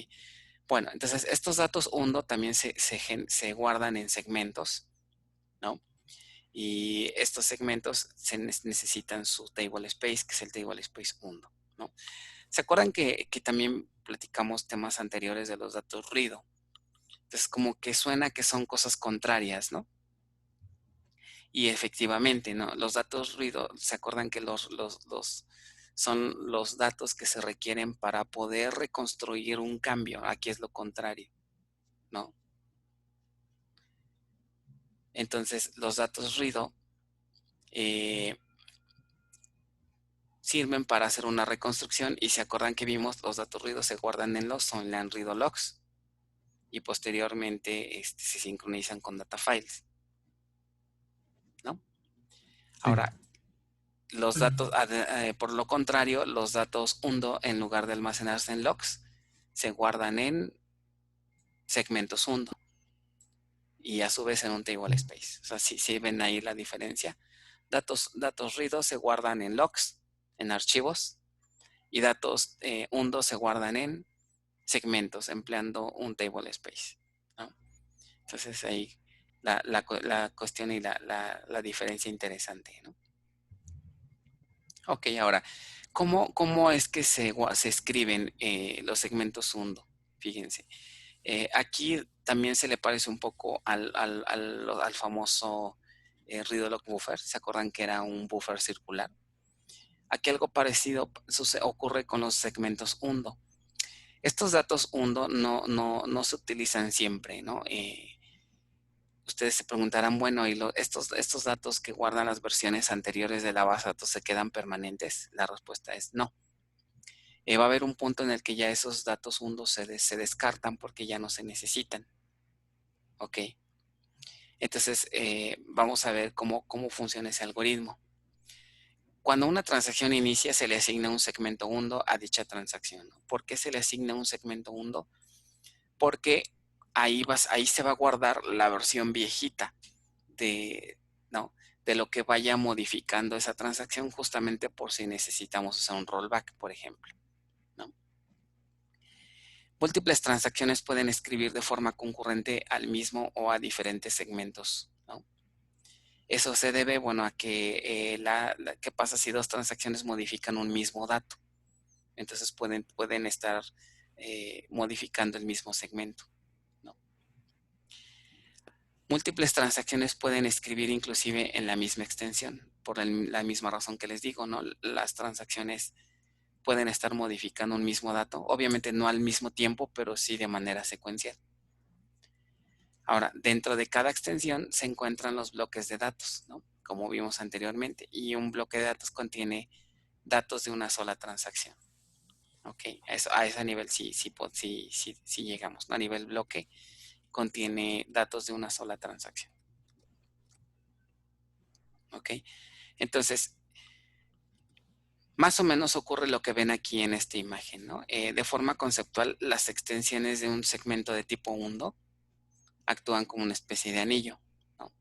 Bueno, entonces estos datos hundo también se guardan en segmentos, ¿no? Y estos segmentos necesitan su table space, que es el table space hundo, ¿no? ¿Se acuerdan que también platicamos temas anteriores de los datos ruido? Entonces como que suena que son cosas contrarias, ¿no? Y efectivamente, ¿no? Los datos ruido, ¿se acuerdan que son los datos que se requieren para poder reconstruir un cambio? Aquí es lo contrario, ¿no? Entonces, los datos ruido sirven para hacer una reconstrucción y se acuerdan que vimos los datos ruido se guardan en los online read logs y posteriormente se sincronizan con data files, ¿no? Sí. Ahora, los datos, por lo contrario, los datos hundo, en lugar de almacenarse en logs, se guardan en segmentos hundo y a su vez en un table space. O sea, si ven ahí la diferencia. Datos ruido se guardan en logs, en archivos, y datos hundo se guardan en segmentos, empleando un table space, ¿no? Entonces ahí la cuestión y la diferencia interesante, ¿no? Ok, ahora, ¿cómo es que se escriben los segmentos hundo? Fíjense, aquí también se le parece un poco al famoso read-log buffer. ¿Se acuerdan que era un buffer circular? Aquí algo parecido ocurre con los segmentos hundo. Estos datos hundo no se utilizan siempre, ¿no? Ustedes se preguntarán, bueno, ¿y estos datos que guardan las versiones anteriores de la base de datos se quedan permanentes? La respuesta es no. Va a haber un punto en el que ya esos datos hundos se descartan porque ya no se necesitan. ¿Ok? Entonces, vamos a ver cómo funciona ese algoritmo. Cuando una transacción inicia, se le asigna un segmento hundo a dicha transacción. ¿Por qué se le asigna un segmento hundo? Porque ahí se va a guardar la versión viejita ¿no? de lo que vaya modificando esa transacción, justamente por si necesitamos hacer un rollback, por ejemplo, ¿no? Múltiples transacciones pueden escribir de forma concurrente al mismo o a diferentes segmentos, ¿no? Eso se debe, bueno, a que ¿qué pasa si dos transacciones modifican un mismo dato? Entonces pueden estar modificando el mismo segmento, ¿no? Múltiples transacciones pueden escribir inclusive en la misma extensión, por la misma razón que les digo, ¿no? Las transacciones pueden estar modificando un mismo dato, obviamente no al mismo tiempo, pero sí de manera secuencial. Ahora, dentro de cada extensión se encuentran los bloques de datos, ¿no? Como vimos anteriormente, y un bloque de datos contiene datos de una sola transacción. ¿Ok? A ese nivel sí llegamos, ¿no? A nivel bloque contiene datos de una sola transacción. ¿Ok? Entonces, Más o menos ocurre lo que ven aquí en esta imagen, ¿no? De forma conceptual, las extensiones de un segmento de tipo undo actúan como una especie de anillo, ¿no?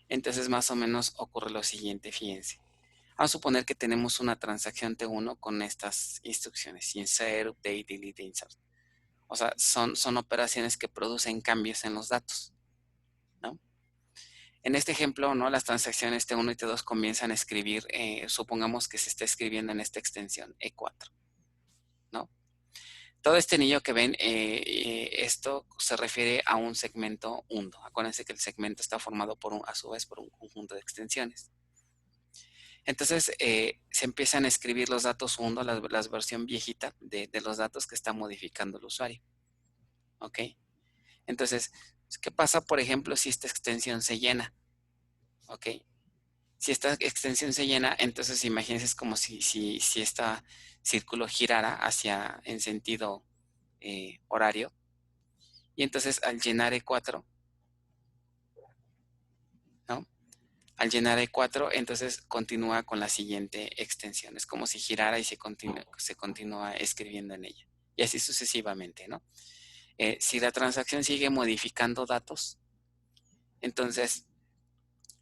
Entonces, más o menos ocurre lo siguiente, fíjense. Vamos a suponer que tenemos una transacción T1 con estas instrucciones, insert, update, delete, insert. O sea, son operaciones que producen cambios en los datos, ¿no? En este ejemplo, ¿no? Las transacciones T1 y T2 comienzan a escribir, supongamos que se está escribiendo en esta extensión E4, ¿no? Todo este anillo que ven, esto se refiere a un segmento undo. Acuérdense que el segmento está formado a su vez por un conjunto de extensiones. Entonces, se empiezan a escribir los datos undo, la versión viejita de los datos que está modificando el usuario. ¿Ok? Entonces, ¿qué pasa, por ejemplo, si esta extensión se llena? ¿Ok? Si esta extensión se llena, entonces imagínense es como si este círculo girara en sentido horario. Y entonces al llenar E4, ¿no? Al llenar E4, entonces continúa con la siguiente extensión. Es como si girara y se continúa escribiendo en ella. Y así sucesivamente, ¿no? Si la transacción sigue modificando datos, entonces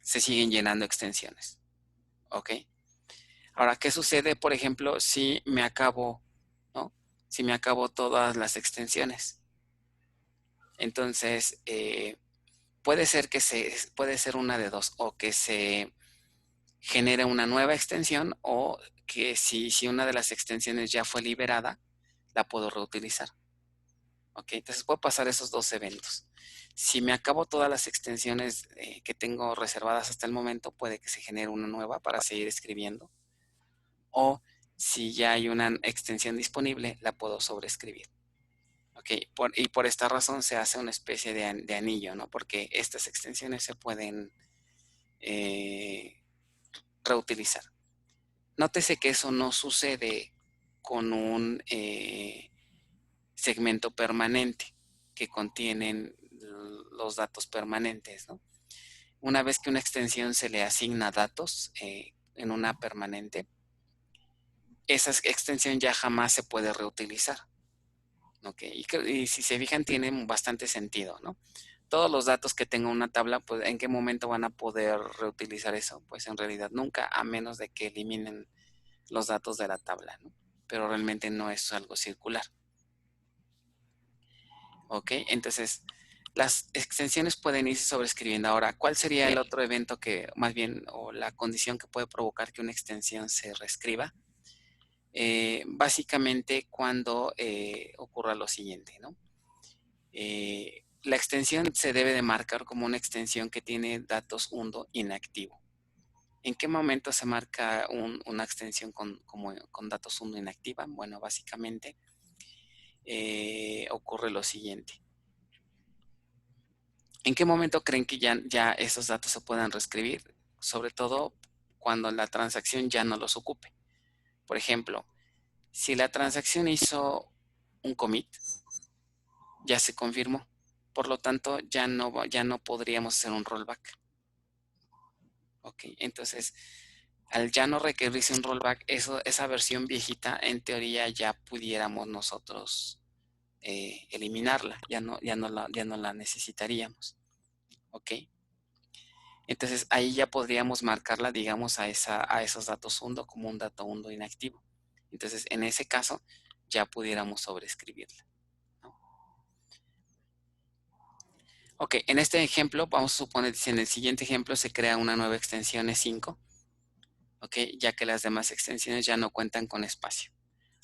se siguen llenando extensiones. ¿Ok? Ahora, ¿qué sucede, por ejemplo, si me acabo, ¿no? Si me acabo todas las extensiones? Entonces, puede ser una de dos, o que se genere una nueva extensión, o que si una de las extensiones ya fue liberada, la puedo reutilizar. ¿Ok? Entonces puede pasar esos dos eventos. Si me acabo todas las extensiones que tengo reservadas hasta el momento, puede que se genere una nueva para seguir escribiendo. O si ya hay una extensión disponible, la puedo sobreescribir. ¿Ok? Y por esta razón se hace una especie de anillo, ¿no? Porque estas extensiones se pueden reutilizar. Nótese que eso no sucede con un segmento permanente que contienen los datos permanentes, ¿no? Una vez que una extensión se le asigna datos en una permanente, esa extensión ya jamás se puede reutilizar. ¿Ok? Y si se fijan, tiene bastante sentido, ¿no? Todos los datos que tenga una tabla, pues ¿en qué momento van a poder reutilizar eso? Pues en realidad nunca, a menos de que eliminen los datos de la tabla, ¿no? Pero realmente no es algo circular. ¿Ok? Entonces, las extensiones pueden irse sobreescribiendo. Ahora, ¿cuál sería el otro evento más bien, o la condición que puede provocar que una extensión se reescriba? Básicamente cuando ocurra lo siguiente, ¿no? La extensión se debe de marcar como una extensión que tiene datos undo inactivo. ¿En qué momento se marca una extensión con datos undo inactiva? Bueno, básicamente ocurre lo siguiente. ¿En qué momento creen que ya esos datos se puedan reescribir? Sobre todo cuando la transacción ya no los ocupe. Por ejemplo, si la transacción hizo un commit, ya se confirmó. Por lo tanto, ya no podríamos hacer un rollback. Ok, entonces, al ya no requerirse un rollback, esa versión viejita, en teoría ya pudiéramos nosotros eliminarla. Ya no la necesitaríamos. Ok. Entonces, ahí ya podríamos marcarla, digamos, a esos datos undo como un dato undo inactivo. Entonces, en ese caso, ya pudiéramos sobreescribirla, ¿no? Ok, en este ejemplo, vamos a suponer que en el siguiente ejemplo se crea una nueva extensión E5, ok, ya que las demás extensiones ya no cuentan con espacio.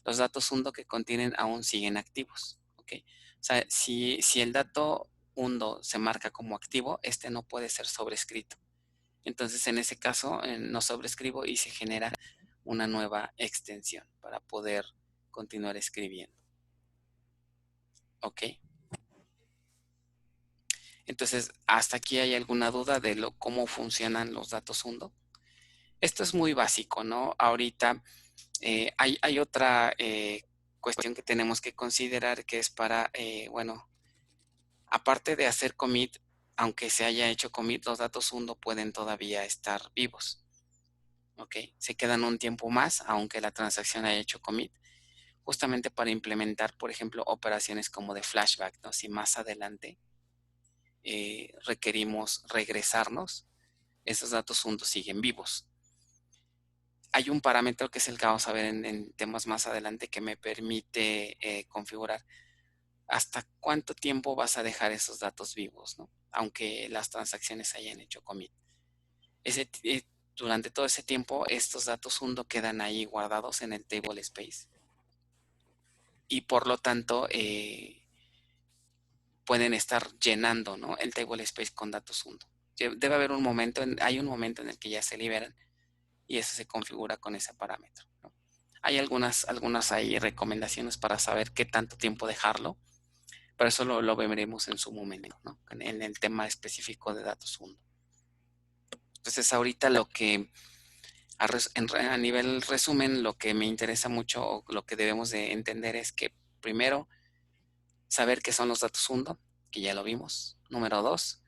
Los datos undo que contienen aún siguen activos, ok. O sea, si el dato undo se marca como activo, este no puede ser sobrescrito. Entonces, en ese caso, no sobrescribo y se genera una nueva extensión para poder continuar escribiendo. ¿Ok? Entonces, ¿hasta aquí hay alguna duda de cómo funcionan los datos undo? Esto es muy básico, ¿no? Ahorita hay otra cuestión que tenemos que considerar, que es bueno, aparte de hacer commit, aunque se haya hecho commit, los datos undo pueden todavía estar vivos. ¿ok? Se quedan un tiempo más, aunque la transacción haya hecho commit, justamente para implementar, por ejemplo, operaciones como de flashback, ¿no? Si más adelante requerimos regresarnos, esos datos juntos siguen vivos. Hay un parámetro que es el que vamos a ver en temas más adelante que me permite configurar hasta cuánto tiempo vas a dejar esos datos vivos, ¿no? Aunque las transacciones hayan hecho commit. Durante todo ese tiempo, estos datos hundo quedan ahí guardados en el table space. Y por lo tanto, pueden estar llenando, ¿no? El table space con datos hundo. Debe haber un momento, hay un momento en el que ya se liberan y eso se configura con ese parámetro, ¿no? Hay algunas ahí recomendaciones para saber qué tanto tiempo dejarlo, pero eso lo veremos en su momento, ¿no? En el tema específico de datos hundo. Entonces, ahorita lo que a nivel resumen, lo que me interesa mucho o lo que debemos de entender es que primero, saber qué son los datos hundo, que ya lo vimos. Número 2,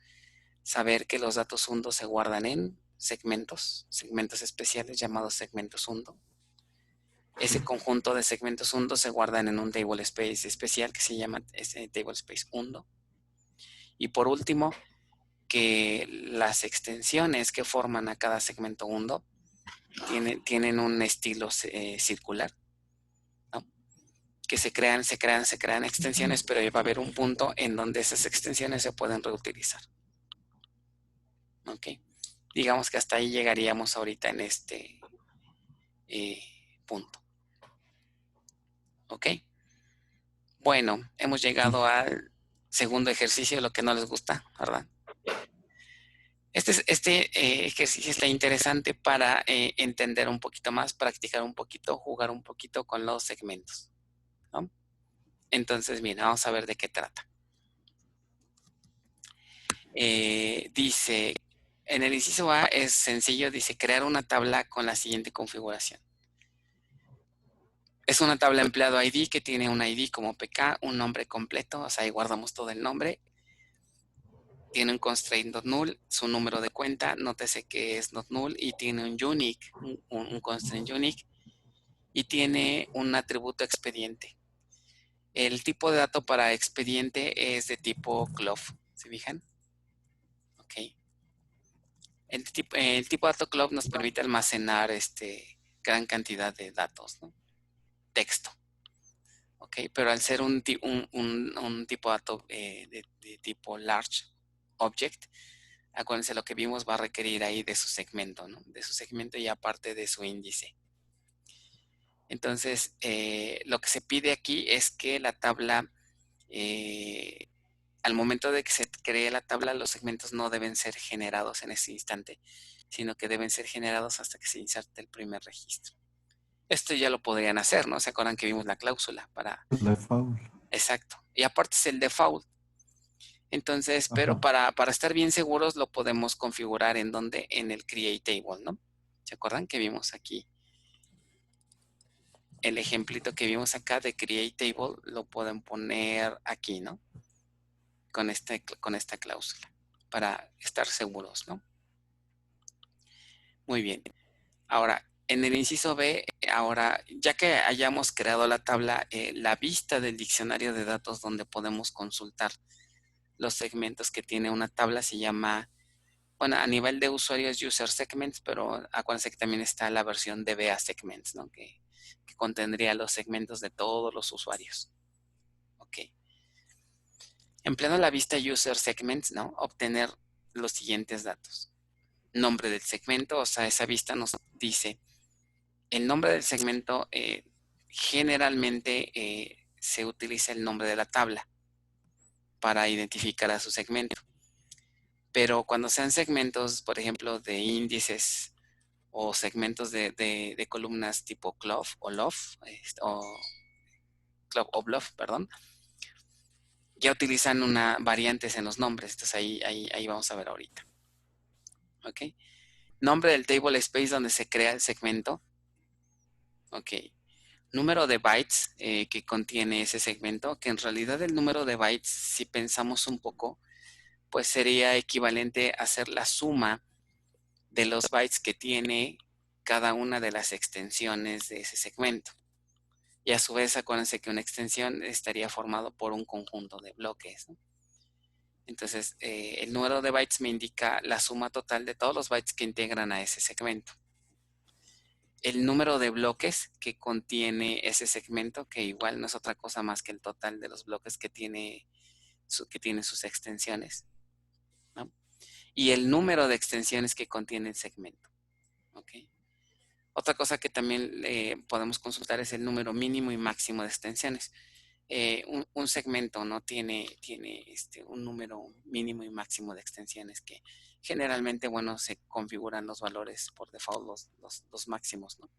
saber que los datos hundo se guardan en segmentos especiales llamados segmentos hundo. Ese conjunto de segmentos hundo se guardan en un table space especial que se llama table space hundo. Y por último, que las extensiones que forman a cada segmento hundo tienen un estilo circular, ¿no? Que se crean extensiones, pero va a haber un punto en donde esas extensiones se pueden reutilizar. ¿Ok? Digamos que hasta ahí llegaríamos ahorita en este punto. ¿Ok? Bueno, hemos llegado al segundo ejercicio, lo que no les gusta, ¿verdad? Este ejercicio está interesante para entender un poquito más, practicar un poquito, jugar un poquito con los segmentos, ¿no? Entonces, bien, vamos a ver de qué trata. Dice, en el inciso A es sencillo, dice crear una tabla con la siguiente configuración. Es una tabla empleado ID que tiene un ID como PK, un nombre completo, o sea, ahí guardamos todo el nombre. Tiene un constraint not null, su número de cuenta, nótese que es not null y tiene un unique, un constraint unique y tiene un atributo expediente. El tipo de dato para expediente es de tipo club, ¿se fijan? Ok. El tipo de dato club nos permite almacenar gran cantidad de datos, ¿no? Texto. Ok, pero al ser un tipo de dato de tipo large object, acuérdense, lo que vimos va a requerir ahí de su segmento, ¿no? De su segmento y aparte de su índice. Entonces, lo que se pide aquí es que la tabla, al momento de que se cree la tabla, los segmentos no deben ser generados en ese instante, sino que deben ser generados hasta que se inserte el primer registro. Esto ya lo podrían hacer, ¿no? ¿Se acuerdan que vimos la cláusula para...? Default. Exacto. Y aparte es el default. Entonces, pero Ajá. para estar bien seguros lo podemos configurar en donde, en el create table, ¿no? ¿Se acuerdan que vimos aquí? El ejemplito que vimos acá de create table lo pueden poner aquí, ¿no? Con esta cláusula para estar seguros, ¿no? Muy bien. Ahora, en el inciso B, ahora, ya que hayamos creado la tabla, la vista del diccionario de datos donde podemos consultar los segmentos que tiene una tabla se llama, bueno, a nivel de usuarios user segments, pero acuérdense que también está la versión de DBA segments, ¿no? Que contendría los segmentos de todos los usuarios. Ok. Empleando la vista user segments, ¿no? Obtener los siguientes datos. Nombre del segmento, o sea, esa vista nos dice el nombre del segmento. Generalmente se utiliza el nombre de la tabla para identificar a su segmento. Pero cuando sean segmentos, por ejemplo, de índices o segmentos de columnas tipo club o love, club o bluff, perdón, ya utilizan variantes en los nombres. Entonces ahí vamos a ver ahorita. ¿Ok? Nombre del table space donde se crea el segmento. Ok. Número de bytes que contiene ese segmento, que en realidad el número de bytes, si pensamos un poco, pues sería equivalente a hacer la suma de los bytes que tiene cada una de las extensiones de ese segmento. Y a su vez, acuérdense que una extensión estaría formado por un conjunto de bloques, ¿no? Entonces, el número de bytes me indica la suma total de todos los bytes que integran a ese segmento. El número de bloques que contiene ese segmento, que igual no es otra cosa más que el total de los bloques que tiene sus extensiones, ¿no? Y el número de extensiones que contiene el segmento. ¿Ok? Otra cosa que también podemos consultar es el número mínimo y máximo de extensiones. Un segmento no tiene un número mínimo y máximo de extensiones que generalmente, bueno, se configuran los valores por default, los máximos, ¿no?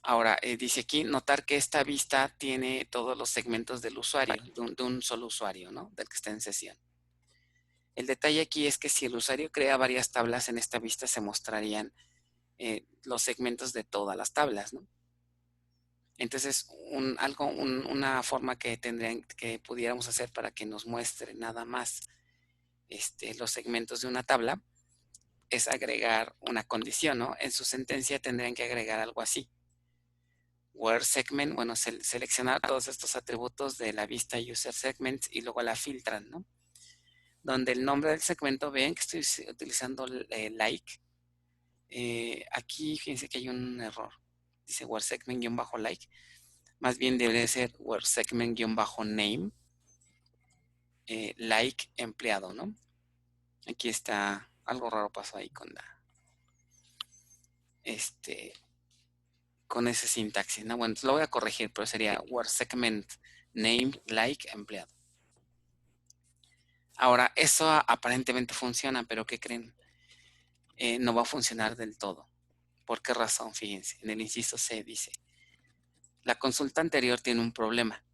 Ahora, dice aquí, notar que esta vista tiene todos los segmentos del usuario, de un solo usuario, ¿no? Del que está en sesión. El detalle aquí es que si el usuario crea varias tablas, en esta vista se mostrarían los segmentos de todas las tablas, ¿no? Entonces, una forma que pudiéramos hacer para que nos muestre nada más los segmentos de una tabla es agregar una condición, ¿no? En su sentencia tendrían que agregar algo así. Where segment, bueno, seleccionar todos estos atributos de la vista user segments y luego la filtran, ¿no? Donde el nombre del segmento, vean que estoy utilizando like. Aquí fíjense que hay un error. Dice where segment-like. Más bien debería ser where segment-name. Like empleado, ¿no? Aquí está, algo raro pasó ahí con con ese sintaxis, ¿no? Bueno, lo voy a corregir, pero sería where segment name like empleado. Ahora, eso aparentemente funciona, pero ¿qué creen? No va a funcionar del todo. ¿Por qué razón? Fíjense, en el inciso C dice, la consulta anterior tiene un problema.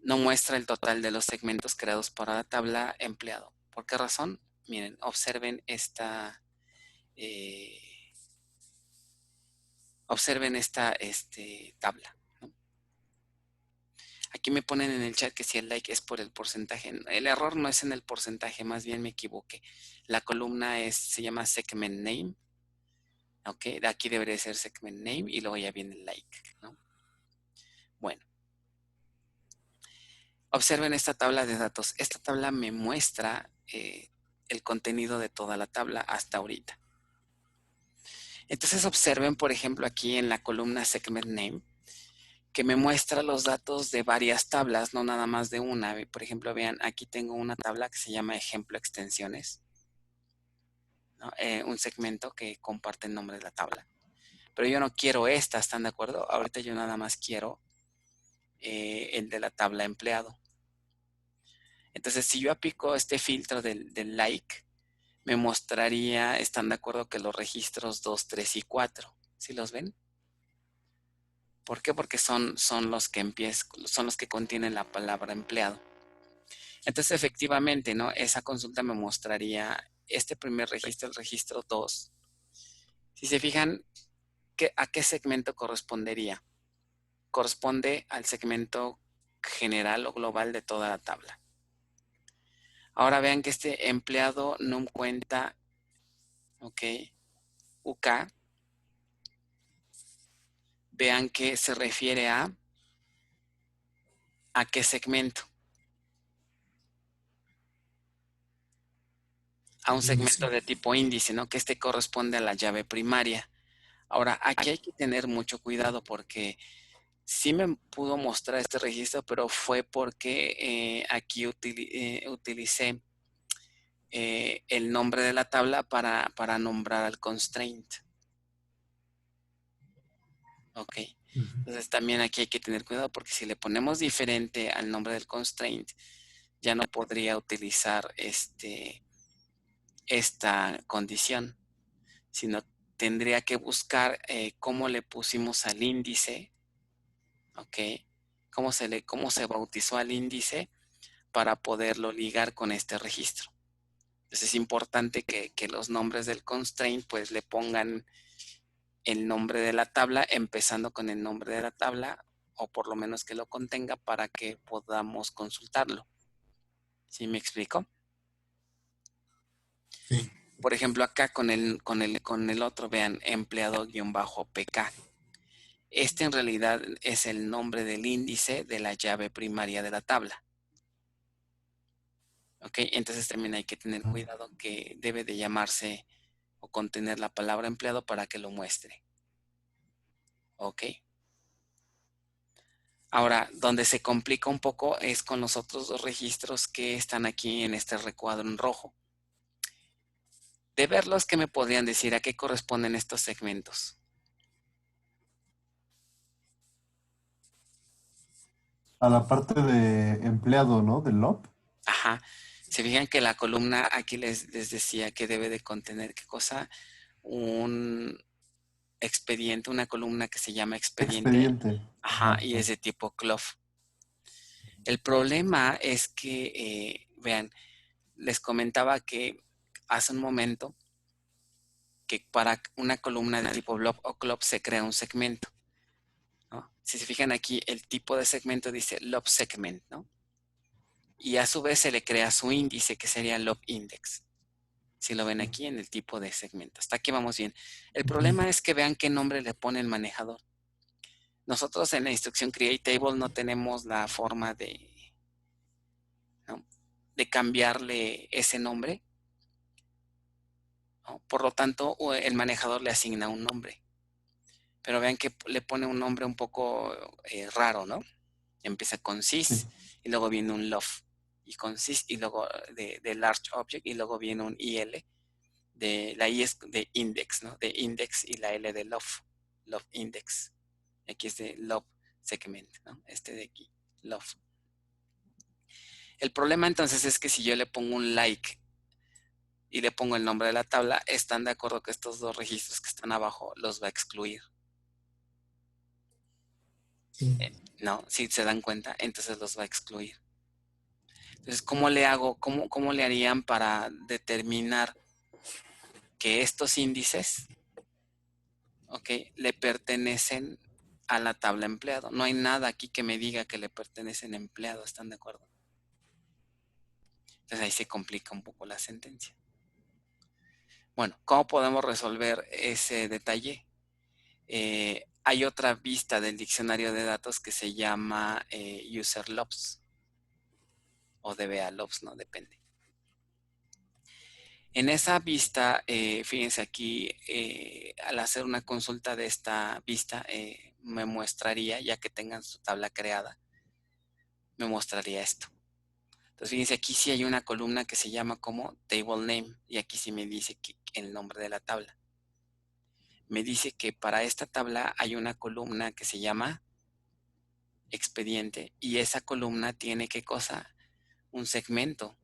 No muestra el total de los segmentos creados para la tabla empleado. ¿Por qué razón? Miren, observen esta tabla, ¿no? Aquí me ponen en el chat que si el like es por el porcentaje. El error no es en el porcentaje, más bien me equivoqué. La columna se llama segment name. Ok, de aquí debería ser segment name y luego ya viene el like, ¿no? Bueno. Observen esta tabla de datos. Esta tabla me muestra el contenido de toda la tabla hasta ahorita. Entonces observen, por ejemplo, aquí en la columna segment name, que me muestra los datos de varias tablas, no nada más de una. Por ejemplo, vean, aquí tengo una tabla que se llama ejemplo extensiones, ¿no? Un segmento que comparte el nombre de la tabla. Pero yo no quiero esta, ¿están de acuerdo? Ahorita yo nada más quiero el de la tabla empleado. Entonces, si yo aplico este filtro del like, me mostraría, ¿están de acuerdo? Que los registros 2, 3 y 4. ¿Sí los ven? ¿Por qué? Porque son los que contienen la palabra empleado. Entonces, efectivamente, ¿no? Esa consulta me mostraría este primer registro, el registro 2. Si se fijan, ¿a qué segmento correspondería? Corresponde al segmento general o global de toda la tabla. Ahora vean que este empleado no cuenta, ok, UK. Vean que se refiere a qué segmento. A un segmento de tipo índice, ¿no? Que corresponde a la llave primaria. Ahora, aquí hay que tener mucho cuidado porque sí me pudo mostrar este registro, pero fue porque aquí utilicé el nombre de la tabla para nombrar al constraint. Ok. Entonces también aquí hay que tener cuidado porque si le ponemos diferente al nombre del constraint, ya no podría utilizar esta condición, sino tendría que buscar cómo le pusimos al índice, ¿ok? Cómo se bautizó al índice para poderlo ligar con este registro. Entonces es importante que los nombres del constraint pues le pongan el nombre de la tabla, empezando con el nombre de la tabla, o por lo menos que lo contenga para que podamos consultarlo. ¿Sí me explico? Sí. Por ejemplo, acá con el otro, vean, empleado-pk. Este en realidad es el nombre del índice de la llave primaria de la tabla. ¿Ok? Entonces también hay que tener cuidado que debe de llamarse o contener la palabra empleado para que lo muestre. ¿Ok? Ahora, donde se complica un poco es con los otros dos registros que están aquí en este recuadro en rojo. De verlos, ¿qué me podrían decir? ¿A qué corresponden estos segmentos? A la parte de empleado, ¿no? Del LOP. Ajá. Se fijan que la columna aquí les decía que debe de contener, ¿qué cosa? Un expediente, una columna que se llama expediente. Expediente. Ajá, Ajá, y es ajá. de tipo CLOF. El problema es que, vean, les comentaba que hace un momento que para una columna de tipo blob o club se crea un segmento, ¿no? Si se fijan aquí, el tipo de segmento dice lob segment, ¿no? Y a su vez se le crea su índice, que sería lob index. Si lo ven aquí en el tipo de segmento. Hasta aquí vamos bien. El problema es que vean qué nombre le pone el manejador. Nosotros en la instrucción create table no tenemos la forma ¿no? de cambiarle ese nombre, ¿no? Por lo tanto, el manejador le asigna un nombre. Pero vean que le pone un nombre un poco raro, ¿no? Empieza con sys Sí. y luego viene un lof. Y con sys y luego de large object y luego viene un IL. La I es de index, ¿no? De index y la L de lof. Lof index. Aquí es de lof segment, ¿no? Este de aquí, lof. El problema entonces es que si yo le pongo un like y le pongo el nombre de la tabla, están de acuerdo que estos dos registros que están abajo los va a excluir. Sí. ¿No? Si se dan cuenta, entonces los va a excluir. Entonces, ¿cómo le hago? ¿Cómo le harían para determinar que estos índices, ok, le pertenecen a la tabla empleado? No hay nada aquí que me diga que le pertenecen a empleado, ¿están de acuerdo? Entonces ahí se complica un poco la sentencia. Bueno, ¿cómo podemos resolver ese detalle? Hay otra vista del diccionario de datos que se llama user lobs o DBA lobs, ¿no? Depende. En esa vista, fíjense aquí, al hacer una consulta de esta vista, me mostraría, ya que tengan su tabla creada, me mostraría esto. Entonces, fíjense, aquí sí hay una columna que se llama como table name, y aquí sí me dice el nombre de la tabla. Me dice que para esta tabla hay una columna que se llama expediente, y esa columna tiene, ¿qué cosa? Un segmento,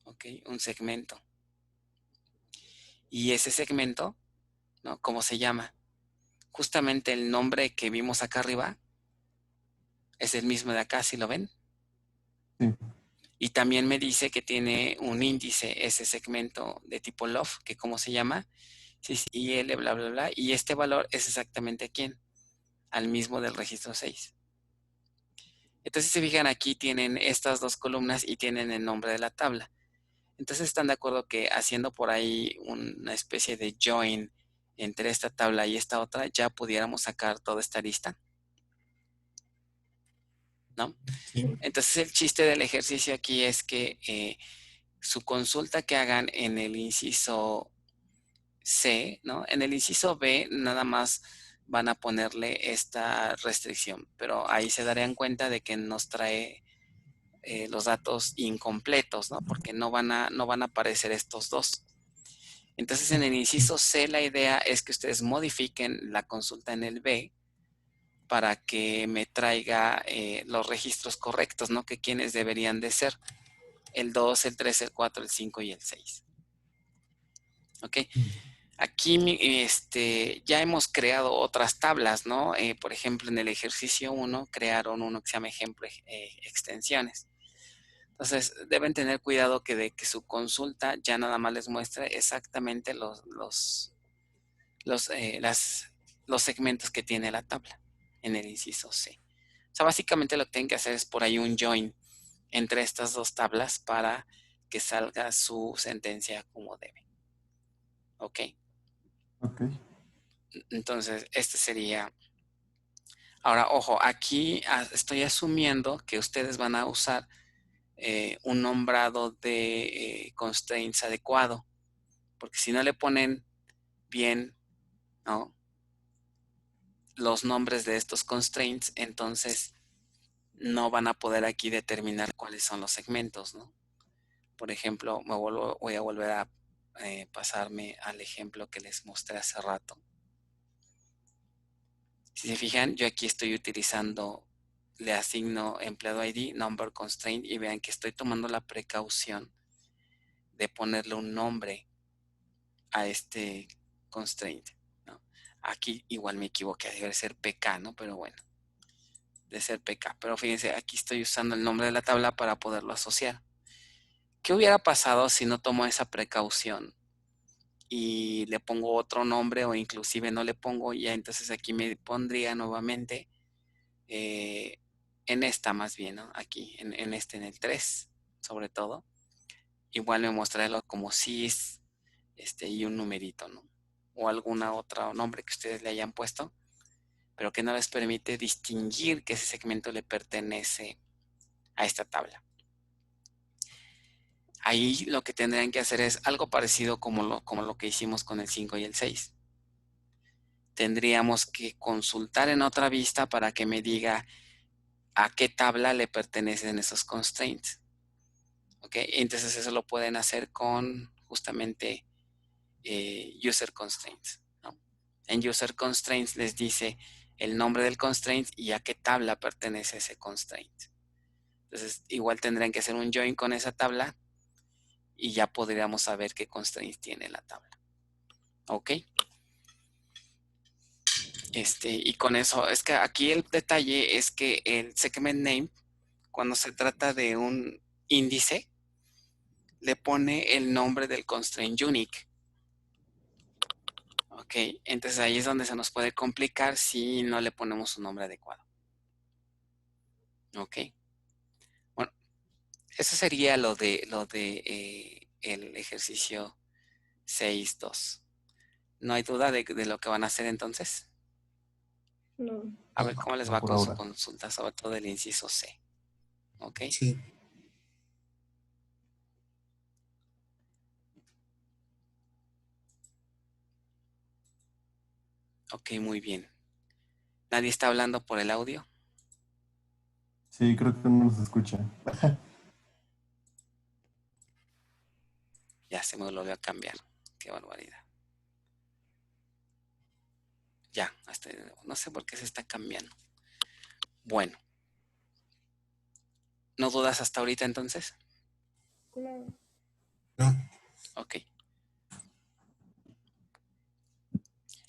¿ok? Un segmento. Y ese segmento, ¿no? ¿Cómo se llama? Justamente el nombre que vimos acá arriba es el mismo de acá, ¿sí lo ven? Sí. Y también me dice que tiene un índice, ese segmento de tipo LOF, que ¿cómo se llama? IL, bla, bla, bla. Y este valor es exactamente a quién? Al mismo del registro 6. Entonces, si se fijan, aquí tienen estas dos columnas y tienen el nombre de la tabla. Entonces, ¿están de acuerdo que haciendo por ahí una especie de join entre esta tabla y esta otra, ya pudiéramos sacar toda esta lista? ¿No? Sí. Entonces el chiste del ejercicio aquí es que su consulta que hagan en el inciso C, ¿no? En el inciso B nada más van a ponerle esta restricción, pero ahí se darían cuenta de que nos trae los datos incompletos, ¿no? Porque no van a aparecer estos dos. Entonces en el inciso C la idea es que ustedes modifiquen la consulta en el B para que me traiga los registros correctos, ¿no? Que quiénes deberían de ser. El 2, el 3, el 4, el 5 y el 6. ¿Ok? Aquí ya hemos creado otras tablas, ¿no? Por ejemplo, en el ejercicio 1 crearon uno que se llama ejemplo extensiones. Entonces, deben tener cuidado que su consulta ya nada más les muestre exactamente los segmentos que tiene la tabla en el inciso C. O sea, básicamente lo que tienen que hacer es por ahí un join entre estas dos tablas para que salga su sentencia como debe. ¿Ok? Ok. Entonces, este sería... Ahora, ojo, aquí estoy asumiendo que ustedes van a usar un nombrado de constraints adecuado, porque si no le ponen bien, ¿no?, los nombres de estos constraints, entonces no van a poder aquí determinar cuáles son los segmentos, ¿no? Por ejemplo, voy a volver a pasarme al ejemplo que les mostré hace rato. Si se fijan, yo aquí estoy utilizando, le asigno empleado ID, number constraint, y vean que estoy tomando la precaución de ponerle un nombre a este constraint, ¿no? Aquí igual me equivoqué, debe ser PK, ¿no? Pero bueno, de ser PK. Pero fíjense, aquí estoy usando el nombre de la tabla para poderlo asociar. ¿Qué hubiera pasado si no tomo esa precaución y le pongo otro nombre, o inclusive no le pongo? Ya entonces aquí me pondría nuevamente en esta más bien, ¿no? Aquí, en en el 3, sobre todo. Igual me mostrarlo como sys, y un numerito, ¿no? O alguna otra nombre que ustedes le hayan puesto, pero que no les permite distinguir que ese segmento le pertenece a esta tabla. Ahí lo que tendrían que hacer es algo parecido como lo que hicimos con el 5 y el 6. Tendríamos que consultar en otra vista para que me diga a qué tabla le pertenecen esos constraints. ¿Ok? Entonces eso lo pueden hacer con justamente user constraints, ¿no? En user constraints les dice el nombre del constraint y a qué tabla pertenece ese constraint. Entonces igual tendrían que hacer un join con esa tabla y ya podríamos saber qué constraints tiene la tabla. ¿Ok? Y con eso, es que aquí el detalle es que el segment name, cuando se trata de un índice, le pone el nombre del constraint unique. Ok, entonces ahí es donde se nos puede complicar si no le ponemos un nombre adecuado. Ok, bueno, eso sería lo de el ejercicio 6.2. ¿No hay duda de lo que van a hacer entonces? No. A ver cómo les No va por con su ahora. consulta, sobre todo el inciso C. Ok, Sí. ok, muy bien. ¿Nadie está hablando por el audio? Sí, creo que no nos escucha. Ya se me volvió a cambiar. Qué barbaridad. Ya, no sé por qué se está cambiando. Bueno, ¿no dudas hasta ahorita entonces? No. No. Ok.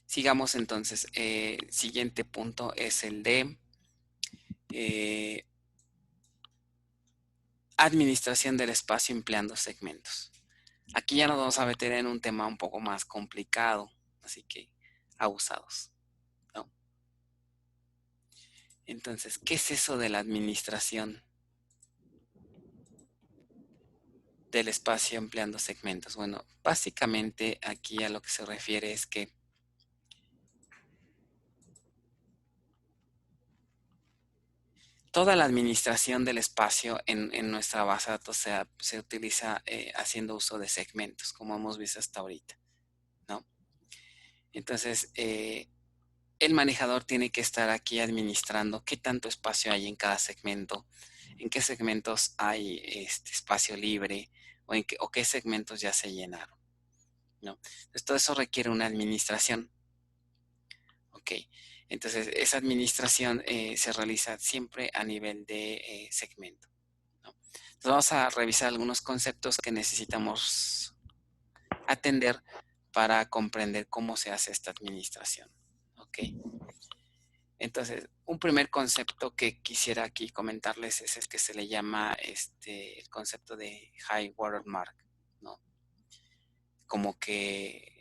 Sigamos entonces. Siguiente punto es el de administración del espacio empleando segmentos. Aquí ya nos vamos a meter en un tema un poco más complicado, así que abusados, ¿no? Entonces, ¿qué es eso de la administración del espacio empleando segmentos? Bueno, básicamente aquí a lo que se refiere es que toda la administración del espacio en nuestra base de datos se utiliza haciendo uso de segmentos, como hemos visto hasta ahorita, ¿no? Entonces, el manejador tiene que estar aquí administrando qué tanto espacio hay en cada segmento, en qué segmentos hay espacio libre, o qué segmentos ya se llenaron, ¿no? Entonces, todo eso requiere una administración. Ok, entonces esa administración se realiza siempre a nivel de segmento, ¿no? Entonces vamos a revisar algunos conceptos que necesitamos atender para comprender cómo se hace esta administración. Ok, entonces un primer concepto que quisiera aquí comentarles es el que se le llama el concepto de high watermark, ¿no? Como que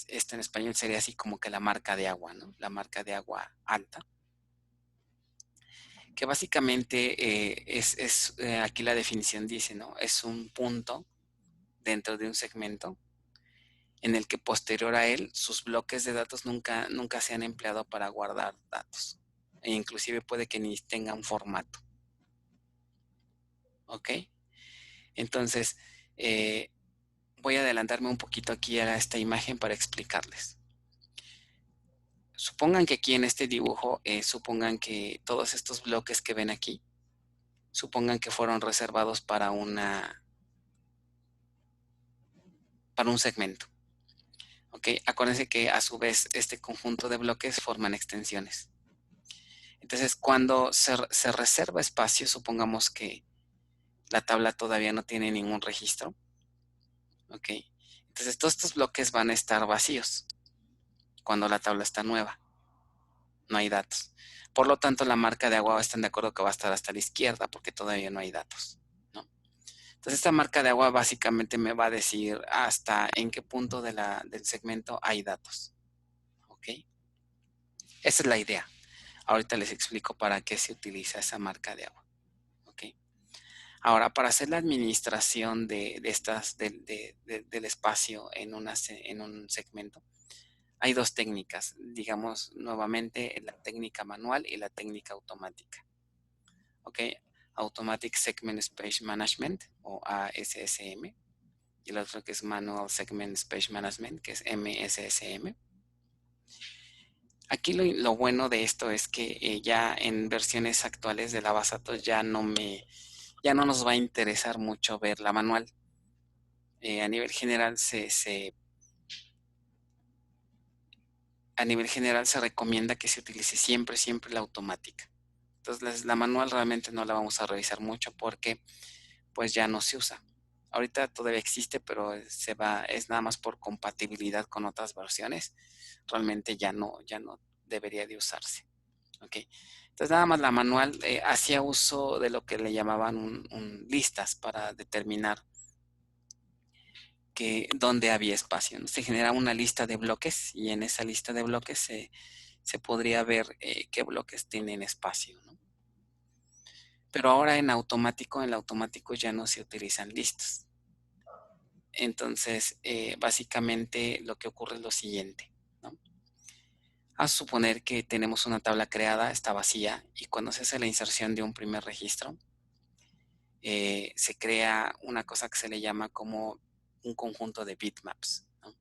esto en español sería así como que la marca de agua, ¿no? La marca de agua alta, que básicamente aquí la definición dice, ¿no? Es un punto dentro de un segmento en el que posterior a él, sus bloques de datos nunca se han empleado para guardar datos. E inclusive puede que ni tenga un formato. ¿Ok? Entonces, voy a adelantarme un poquito aquí a esta imagen para explicarles. Supongan que aquí en este dibujo, supongan que todos estos bloques que ven aquí, supongan que fueron reservados para un segmento. ¿Ok? Acuérdense que a su vez este conjunto de bloques forman extensiones. Entonces, cuando se reserva espacio, supongamos que la tabla todavía no tiene ningún registro. ¿Ok? Entonces, todos estos bloques van a estar vacíos cuando la tabla está nueva. No hay datos. Por lo tanto, la marca de agua están de acuerdo que va a estar hasta la izquierda porque todavía no hay datos, ¿no? Entonces, esta marca de agua básicamente me va a decir hasta en qué punto del segmento hay datos. ¿Ok? Esa es la idea. Ahorita les explico para qué se utiliza esa marca de agua. ¿Ok? Ahora, para hacer la administración del espacio en un segmento, hay dos técnicas, digamos nuevamente la técnica manual y la técnica automática. ¿Ok? Automatic Segment Space Management o ASSM y el otro que es Manual Segment Space Management, que es MSSM. Aquí lo bueno de esto es que ya en versiones actuales de la Basatos ya no nos va a interesar mucho ver la manual. A nivel general a nivel general se recomienda que se utilice siempre la automática. Entonces la manual realmente no la vamos a revisar mucho porque pues ya no se usa. Ahorita todavía existe, pero es nada más por compatibilidad con otras versiones. Realmente ya no debería de usarse. ¿Ok? Entonces nada más la manual hacía uso de lo que le llamaban listas para determinar dónde había espacio, ¿no? Se genera una lista de bloques y en esa lista de bloques se podría ver qué bloques tienen espacio, ¿no? Pero ahora en el automático ya no se utilizan listas. Entonces, básicamente lo que ocurre es lo siguiente, ¿no? A suponer que tenemos una tabla creada, está vacía, y cuando se hace la inserción de un primer registro, se crea una cosa que se le llama como un conjunto de bitmaps, ¿no?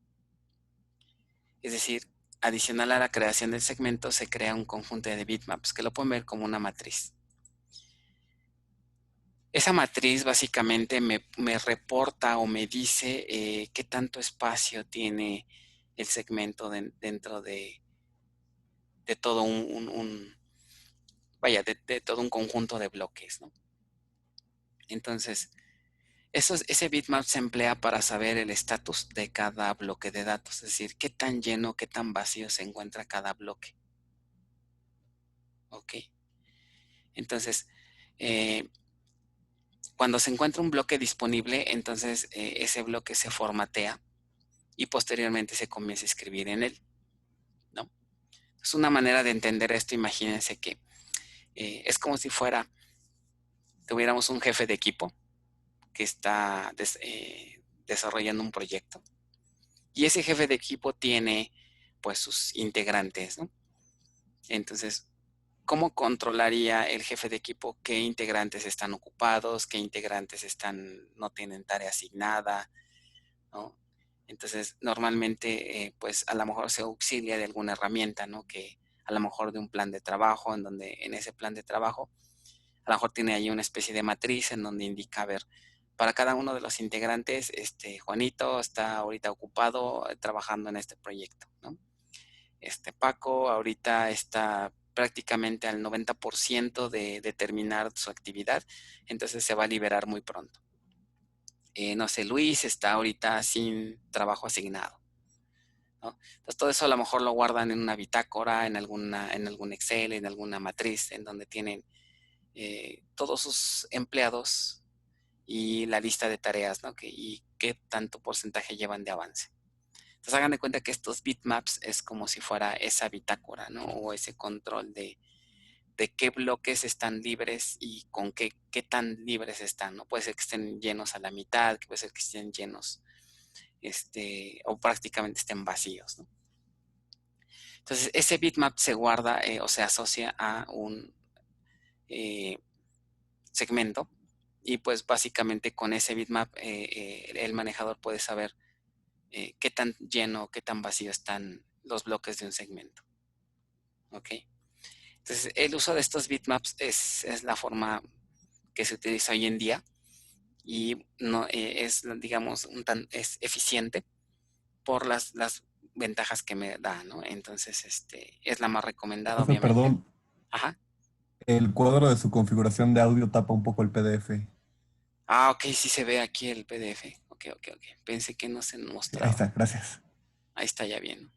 Es decir, adicional a la creación del segmento, se crea un conjunto de bitmaps, que lo pueden ver como una matriz. Esa matriz básicamente me reporta o me dice qué tanto espacio tiene el segmento dentro de todo de todo un conjunto de bloques, ¿no? Entonces, ese bitmap se emplea para saber el estatus de cada bloque de datos, es decir, qué tan lleno, qué tan vacío se encuentra cada bloque. ¿Ok? Entonces, cuando se encuentra un bloque disponible, entonces ese bloque se formatea y posteriormente se comienza a escribir en él, ¿no? Es una manera de entender esto. Imagínense que es como si tuviéramos un jefe de equipo que está desarrollando un proyecto y ese jefe de equipo tiene pues sus integrantes, ¿no? Entonces, ¿cómo controlaría el jefe de equipo qué integrantes están ocupados, qué integrantes no tienen tarea asignada, ¿no? Entonces, normalmente, pues a lo mejor se auxilia de alguna herramienta, ¿no? Que a lo mejor de un plan de trabajo, en donde en ese plan de trabajo, a lo mejor tiene ahí una especie de matriz en donde indica, a ver, para cada uno de los integrantes, Juanito está ahorita ocupado trabajando en este proyecto, ¿no? Paco ahorita está prácticamente al 90% de terminar su actividad, entonces se va a liberar muy pronto. No sé, Luis está ahorita sin trabajo asignado, ¿no? Entonces todo eso a lo mejor lo guardan en una bitácora, en algún Excel, en alguna matriz, en donde tienen todos sus empleados y la lista de tareas, ¿no? Y qué tanto porcentaje llevan de avance. Entonces hagan de cuenta que estos bitmaps es como si fuera esa bitácora, ¿no? O ese control de qué bloques están libres y con qué tan libres están, ¿no? Puede ser que estén llenos a la mitad, puede ser que estén llenos o prácticamente estén vacíos, ¿no? Entonces, ese bitmap se guarda o se asocia a un segmento y pues básicamente con ese bitmap el manejador puede saber qué tan lleno o qué tan vacío están los bloques de un segmento. ¿Ok? Entonces, el uso de estos bitmaps es la forma que se utiliza hoy en día y no es, digamos, es eficiente por las ventajas que me da, ¿no? Entonces, es la más recomendada, Profe, obviamente. perdón, Ajá. el cuadro de su configuración de audio tapa un poco el PDF. Ah, ok, sí se ve aquí el PDF. Ok. Pensé que no se Sí, ahí mostraba. está, gracias. Ahí está ya bien.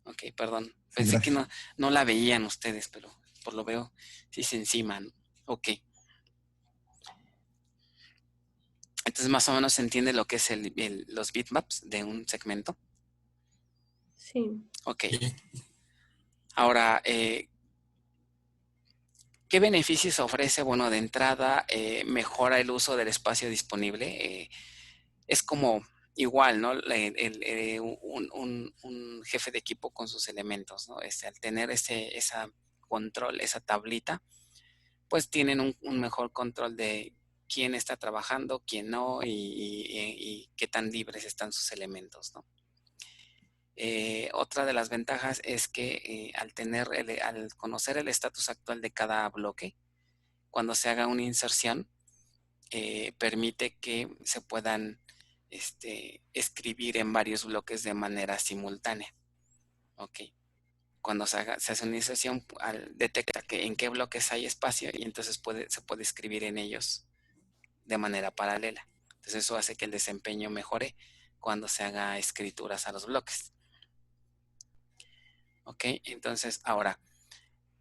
Ok, perdón. Sí, Pensé que gracias. no la veían ustedes, pero por lo veo, sí se encima, ¿no? Ok. Entonces, más o menos se entiende lo que es los bitmaps de un segmento. Sí. Ok. Ahora, ¿qué beneficios ofrece? Bueno, de entrada, mejora el uso del espacio disponible. Es como igual, ¿no? Un jefe de equipo con sus elementos, ¿no? Al tener esa control, esa tablita, pues tienen un mejor control de quién está trabajando, quién no y qué tan libres están sus elementos, ¿no? Otra de las ventajas es que al conocer el estatus actual de cada bloque, cuando se haga una inserción, permite que se puedan escribir en varios bloques de manera simultánea. Ok. Cuando se hace una inserción, detecta en qué bloques hay espacio y entonces se puede escribir en ellos de manera paralela. Entonces eso hace que el desempeño mejore cuando se haga escrituras a los bloques. Ok, entonces ahora,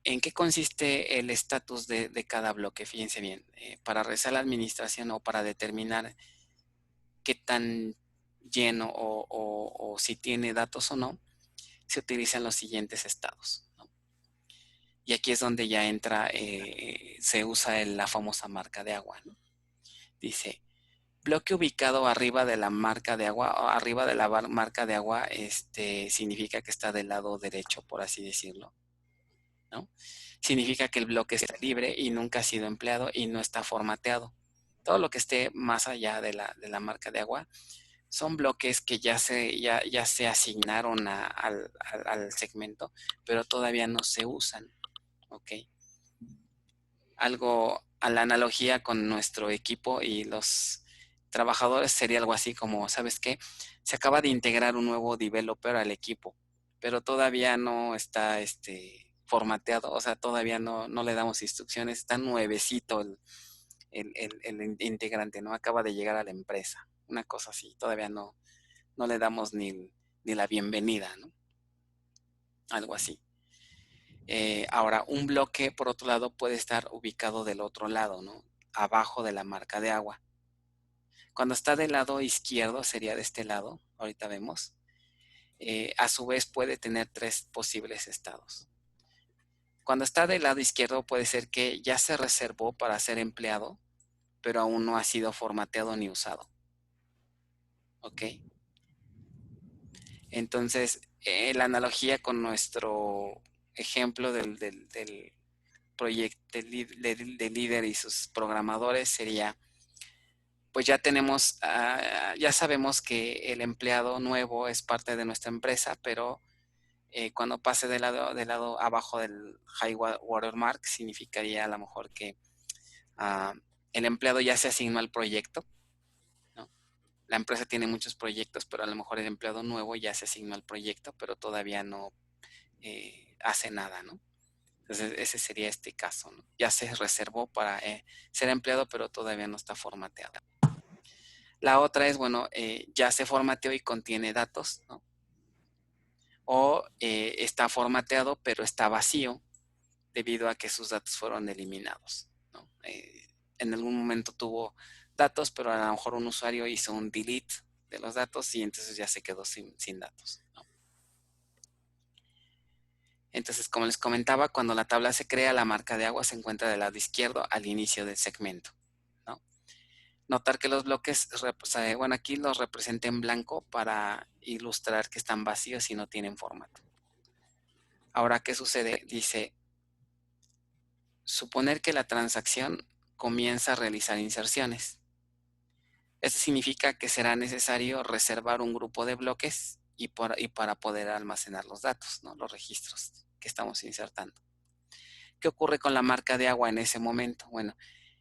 ¿en qué consiste el estatus de cada bloque? Fíjense bien, para realizar la administración o para determinar qué tan lleno o si tiene datos o no, se utilizan los siguientes estados, ¿no? Y aquí es donde ya entra, se usa la famosa marca de agua, ¿no? Dice, bloque ubicado arriba de la marca de agua, o arriba de la marca de agua, significa que está del lado derecho, por así decirlo, ¿no? Significa que el bloque está libre y nunca ha sido empleado y no está formateado. Todo lo que esté más allá de la marca de agua son bloques que ya se asignaron al segmento, pero todavía no se usan. ¿Ok? Algo a la analogía con nuestro equipo y los trabajadores sería algo así como, ¿sabes qué? Se acaba de integrar un nuevo developer al equipo, pero todavía no está formateado, o sea, todavía no le damos instrucciones, está nuevecito el integrante, ¿no? Acaba de llegar a la empresa, una cosa así, todavía no le damos ni la bienvenida, ¿no? Algo así. Ahora, un bloque, por otro lado, puede estar ubicado del otro lado, ¿no? Abajo de la marca de agua. Cuando está del lado izquierdo, sería de este lado, ahorita vemos, a su vez puede tener 3 posibles estados. Cuando está del lado izquierdo puede ser que ya se reservó para ser empleado, pero aún no ha sido formateado ni usado. ¿Ok? Entonces, la analogía con nuestro ejemplo del proyecto de líder y sus programadores sería, pues ya tenemos, ya sabemos que el empleado nuevo es parte de nuestra empresa, pero cuando pase del lado abajo del high watermark, significaría a lo mejor que el empleado ya se asignó al proyecto, ¿no? La empresa tiene muchos proyectos, pero a lo mejor el empleado nuevo ya se asignó al proyecto, pero todavía no hace nada, ¿no? Entonces, ese sería este caso, ¿no? Ya se reservó para ser empleado, pero todavía no está formateado. La otra es, bueno, ya se formateó y contiene datos, ¿no? O está formateado, pero está vacío debido a que sus datos fueron eliminados, ¿no? En algún momento tuvo datos, pero a lo mejor un usuario hizo un delete de los datos y entonces ya se quedó sin datos, ¿no? Entonces, como les comentaba, cuando la tabla se crea, la marca de agua se encuentra del lado izquierdo al inicio del segmento, ¿no? Notar que los bloques, bueno, aquí los representé en blanco para ilustrar que están vacíos y no tienen formato. Ahora, ¿qué sucede? Dice, suponer que la transacción comienza a realizar inserciones. Esto significa que será necesario reservar un grupo de bloques y para poder almacenar los datos, ¿no? Los registros que estamos insertando. ¿Qué ocurre con la marca de agua en ese momento? Bueno,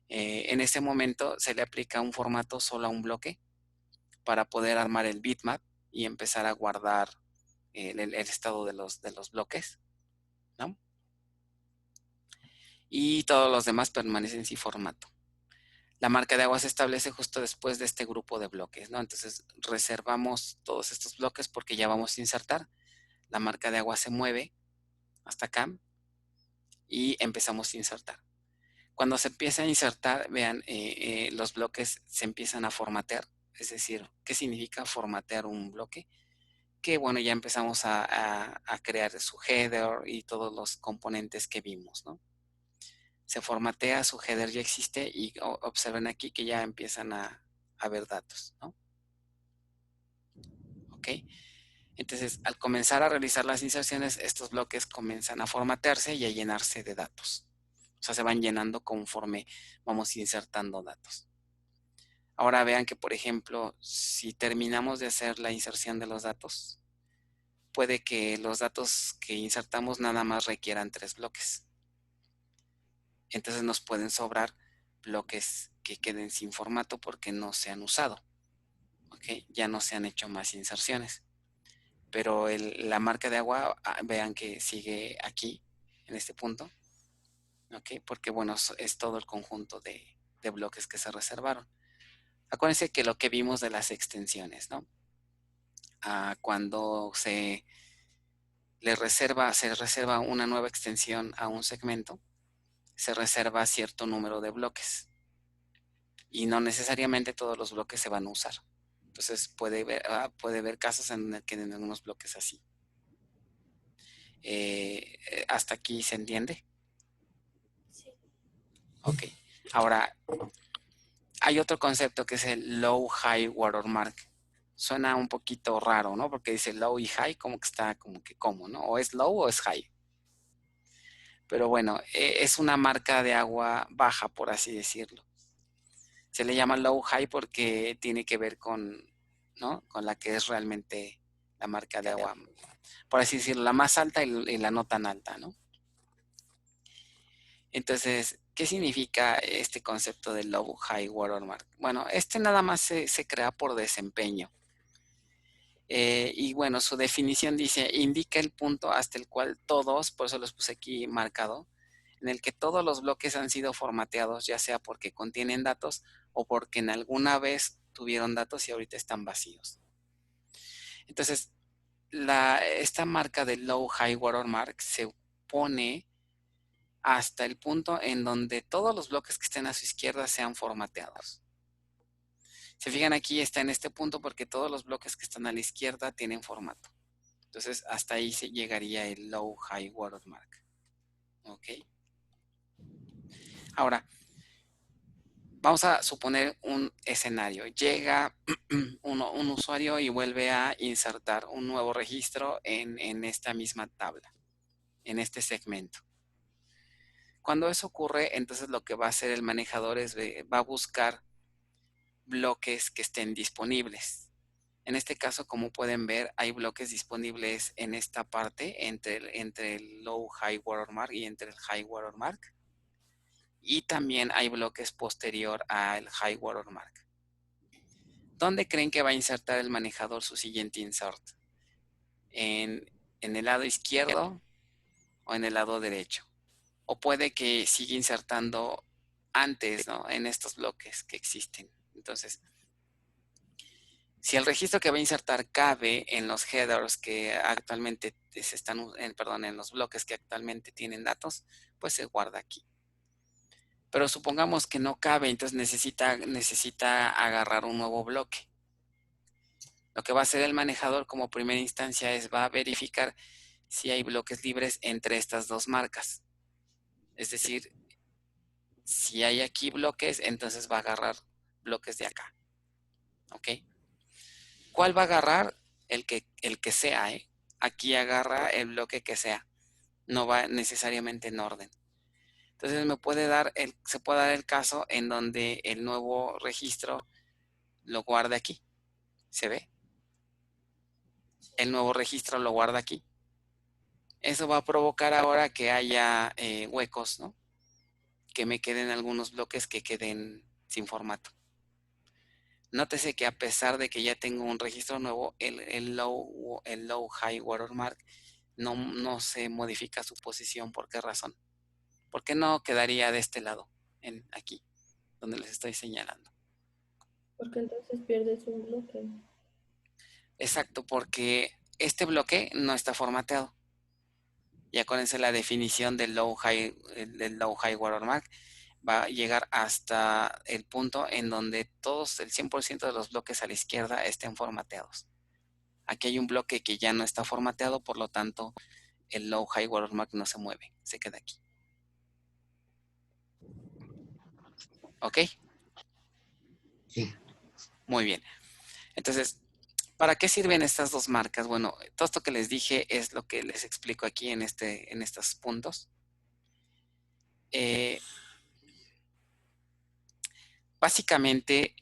en ese momento se le aplica un formato solo a un bloque para poder armar el bitmap y empezar a guardar el estado de los bloques, ¿no? Y todos los demás permanecen sin formato. La marca de agua se establece justo después de este grupo de bloques, ¿no? Entonces reservamos todos estos bloques porque ya vamos a insertar. La marca de agua se mueve hasta acá y empezamos a insertar. Cuando se empieza a insertar, vean, los bloques se empiezan a formatear. Es decir, ¿qué significa formatear un bloque? Que bueno, ya empezamos a crear su header y todos los componentes que vimos, ¿no? Se formatea, su header ya existe y observen aquí que ya empiezan a ver datos, ¿no? ¿Ok? Entonces, al comenzar a realizar las inserciones, estos bloques comienzan a formatearse y a llenarse de datos. O sea, se van llenando conforme vamos insertando datos. Ahora vean que, por ejemplo, si terminamos de hacer la inserción de los datos, puede que los datos que insertamos nada más requieran 3 bloques. Entonces nos pueden sobrar bloques que queden sin formato porque no se han usado. ¿Ok? Ya no se han hecho más inserciones. Pero la marca de agua, vean que sigue aquí, en este punto. ¿Ok? Porque bueno, es todo el conjunto de bloques que se reservaron. Acuérdense que lo que vimos de las extensiones, ¿no? Cuando se reserva una nueva extensión a un segmento, se reserva cierto número de bloques y no necesariamente todos los bloques se van a usar. Entonces puede haber casos en el que en algunos bloques así. ¿Hasta aquí se entiende? Sí. Ok. Ahora, hay otro concepto que es el low high watermark. Suena un poquito raro, ¿no? Porque dice low y high, como que está como que ¿cómo, no? O es low o es high. Pero bueno, es una marca de agua baja, por así decirlo. Se le llama low high porque tiene que ver con, ¿no? Con la que es realmente la marca de agua, por así decirlo, la más alta y la no tan alta, ¿no? Entonces, ¿qué significa este concepto de low high watermark? Bueno, este nada más se crea por desempeño. Y bueno, su definición dice, indica el punto hasta el cual todos, por eso los puse aquí marcado, en el que todos los bloques han sido formateados, ya sea porque contienen datos o porque en alguna vez tuvieron datos y ahorita están vacíos. Entonces, esta marca de low high watermark se pone hasta el punto en donde todos los bloques que estén a su izquierda sean formateados. Se fijan aquí, está en este punto porque todos los bloques que están a la izquierda tienen formato. Entonces, hasta ahí se llegaría el low high watermark. ¿Ok? Ahora, vamos a suponer un escenario. Llega un usuario y vuelve a insertar un nuevo registro en esta misma tabla, en este segmento. Cuando eso ocurre, entonces lo que va a hacer el manejador es va a buscar bloques que estén disponibles. En este caso, como pueden ver, hay bloques disponibles en esta parte entre el low high watermark y entre el high watermark. Y también hay bloques posterior al high watermark. ¿Dónde creen que va a insertar el manejador su siguiente insert? ¿En el lado izquierdo o en el lado derecho? O puede que siga insertando antes, ¿no? En estos bloques que existen. Entonces, si el registro que va a insertar cabe en los headers que actualmente en los bloques que actualmente tienen datos, pues se guarda aquí. Pero supongamos que no cabe, entonces necesita agarrar un nuevo bloque. Lo que va a hacer el manejador como primera instancia va a verificar si hay bloques libres entre estas dos marcas. Es decir, si hay aquí bloques, entonces va a agarrar bloques de acá. ¿Ok? ¿Cuál va a agarrar? El que sea, ¿eh? Aquí agarra el bloque que sea. No va necesariamente en orden. Entonces se puede dar el caso en donde el nuevo registro lo guarde aquí. ¿Se ve? El nuevo registro lo guarda aquí. Eso va a provocar ahora que haya huecos, ¿no? Que me queden algunos bloques que queden sin formato. Nótese que a pesar de que ya tengo un registro nuevo, el low high watermark no se modifica su posición. ¿Por qué razón? ¿Por qué no quedaría de este lado, aquí, donde les estoy señalando? Porque entonces pierdes un bloque. Exacto, porque este bloque no está formateado. Y acuérdense la definición del low high watermark va a llegar hasta el punto en donde el 100% de los bloques a la izquierda estén formateados. Aquí hay un bloque que ya no está formateado, por lo tanto el low high watermark no se mueve, se queda aquí. ¿Ok? Sí. Muy bien. Entonces, ¿para qué sirven estas dos marcas? Bueno, todo esto que les dije es lo que les explico aquí en estos puntos. Básicamente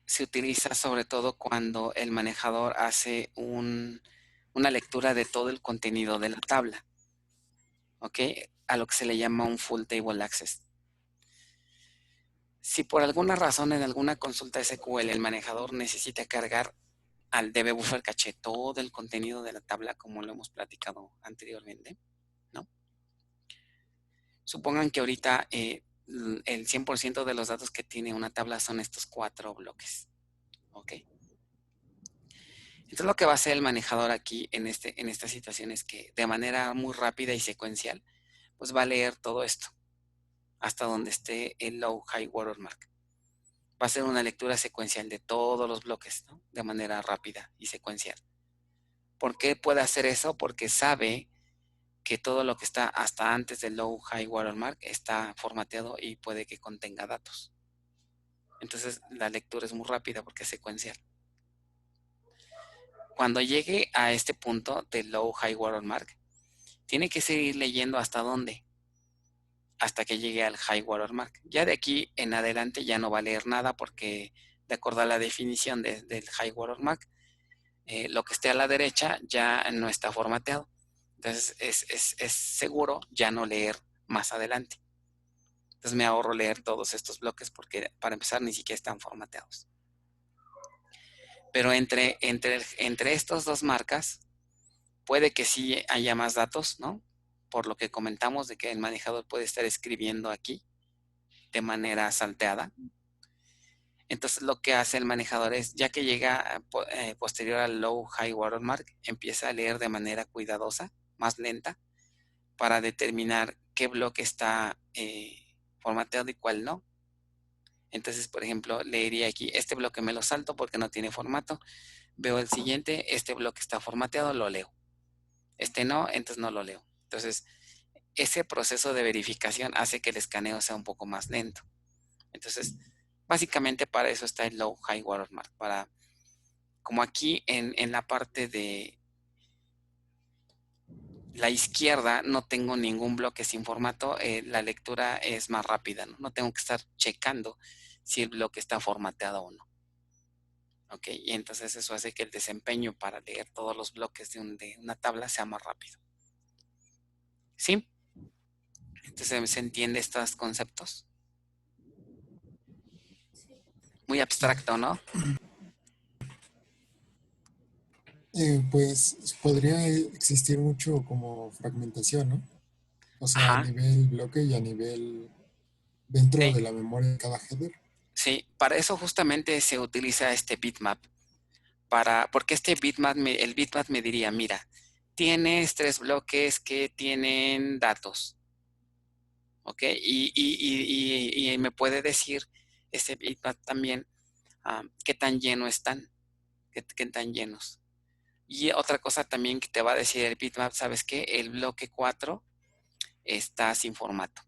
se utiliza sobre todo cuando el manejador hace una lectura de todo el contenido de la tabla, ¿ok? A lo que se le llama un full table access. Si por alguna razón en alguna consulta SQL el manejador necesita cargar al DB buffer caché todo el contenido de la tabla, como lo hemos platicado anteriormente, ¿no? Supongan que ahorita el 100% de los datos que tiene una tabla son estos 4 bloques, ¿ok? Entonces lo que va a hacer el manejador aquí en esta situación es que de manera muy rápida y secuencial, pues va a leer todo esto hasta donde esté el low high watermark. Va a hacer una lectura secuencial de todos los bloques, ¿no? De manera rápida y secuencial. ¿Por qué puede hacer eso? Porque sabe que todo lo que está hasta antes del low high watermark está formateado y puede que contenga datos. Entonces la lectura es muy rápida porque es secuencial. Cuando llegue a este punto del low high watermark, tiene que seguir leyendo hasta dónde, hasta que llegue al high watermark. Ya de aquí en adelante ya no va a leer nada porque de acuerdo a la definición del high watermark, lo que esté a la derecha ya no está formateado. Entonces es seguro ya no leer más adelante. Entonces me ahorro leer todos estos bloques porque para empezar ni siquiera están formateados. Pero entre estas dos marcas puede que sí haya más datos, ¿no? Por lo que comentamos de que el manejador puede estar escribiendo aquí de manera salteada. Entonces lo que hace el manejador es, ya que llega posterior al low high watermark, empieza a leer de manera cuidadosa, más lenta, para determinar qué bloque está formateado y cuál no. Entonces, por ejemplo, leería aquí, este bloque me lo salto porque no tiene formato. Veo el siguiente, este bloque está formateado, lo leo. Este no, entonces no lo leo. Entonces, ese proceso de verificación hace que el escaneo sea un poco más lento. Entonces, básicamente para eso está el low high watermark. Como aquí en la parte de la izquierda no tengo ningún bloque sin formato, la lectura es más rápida, ¿no? No tengo que estar checando si el bloque está formateado o no. ¿Ok? Y entonces eso hace que el desempeño para leer todos los bloques de una tabla sea más rápido. ¿Sí? Entonces, ¿se entiende estos conceptos? Muy abstracto, ¿no? Pues podría existir mucho como fragmentación, ¿no? O sea, a Ajá. nivel bloque y a nivel dentro Sí, de la memoria de cada header. sí. Para eso justamente se utiliza este bitmap. Porque el bitmap me diría, mira, tienes 3 bloques que tienen datos. ¿Ok? Y me puede decir este bitmap también qué tan llenos están, qué tan llenos. Y otra cosa también que te va a decir el bitmap, ¿sabes qué? El bloque 4 está sin formato.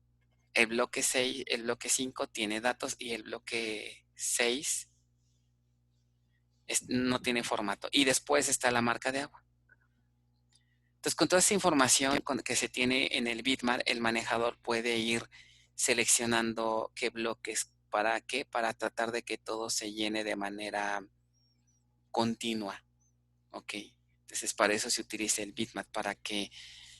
El bloque 6, el bloque 5 tiene datos y el bloque 6 no tiene formato. Y después está la marca de agua. Entonces, con toda esa información que se tiene en el bitmap, el manejador puede ir seleccionando qué bloques, para qué, para tratar de que todo se llene de manera continua. Ok. Entonces, para eso se utiliza el bitmap, para que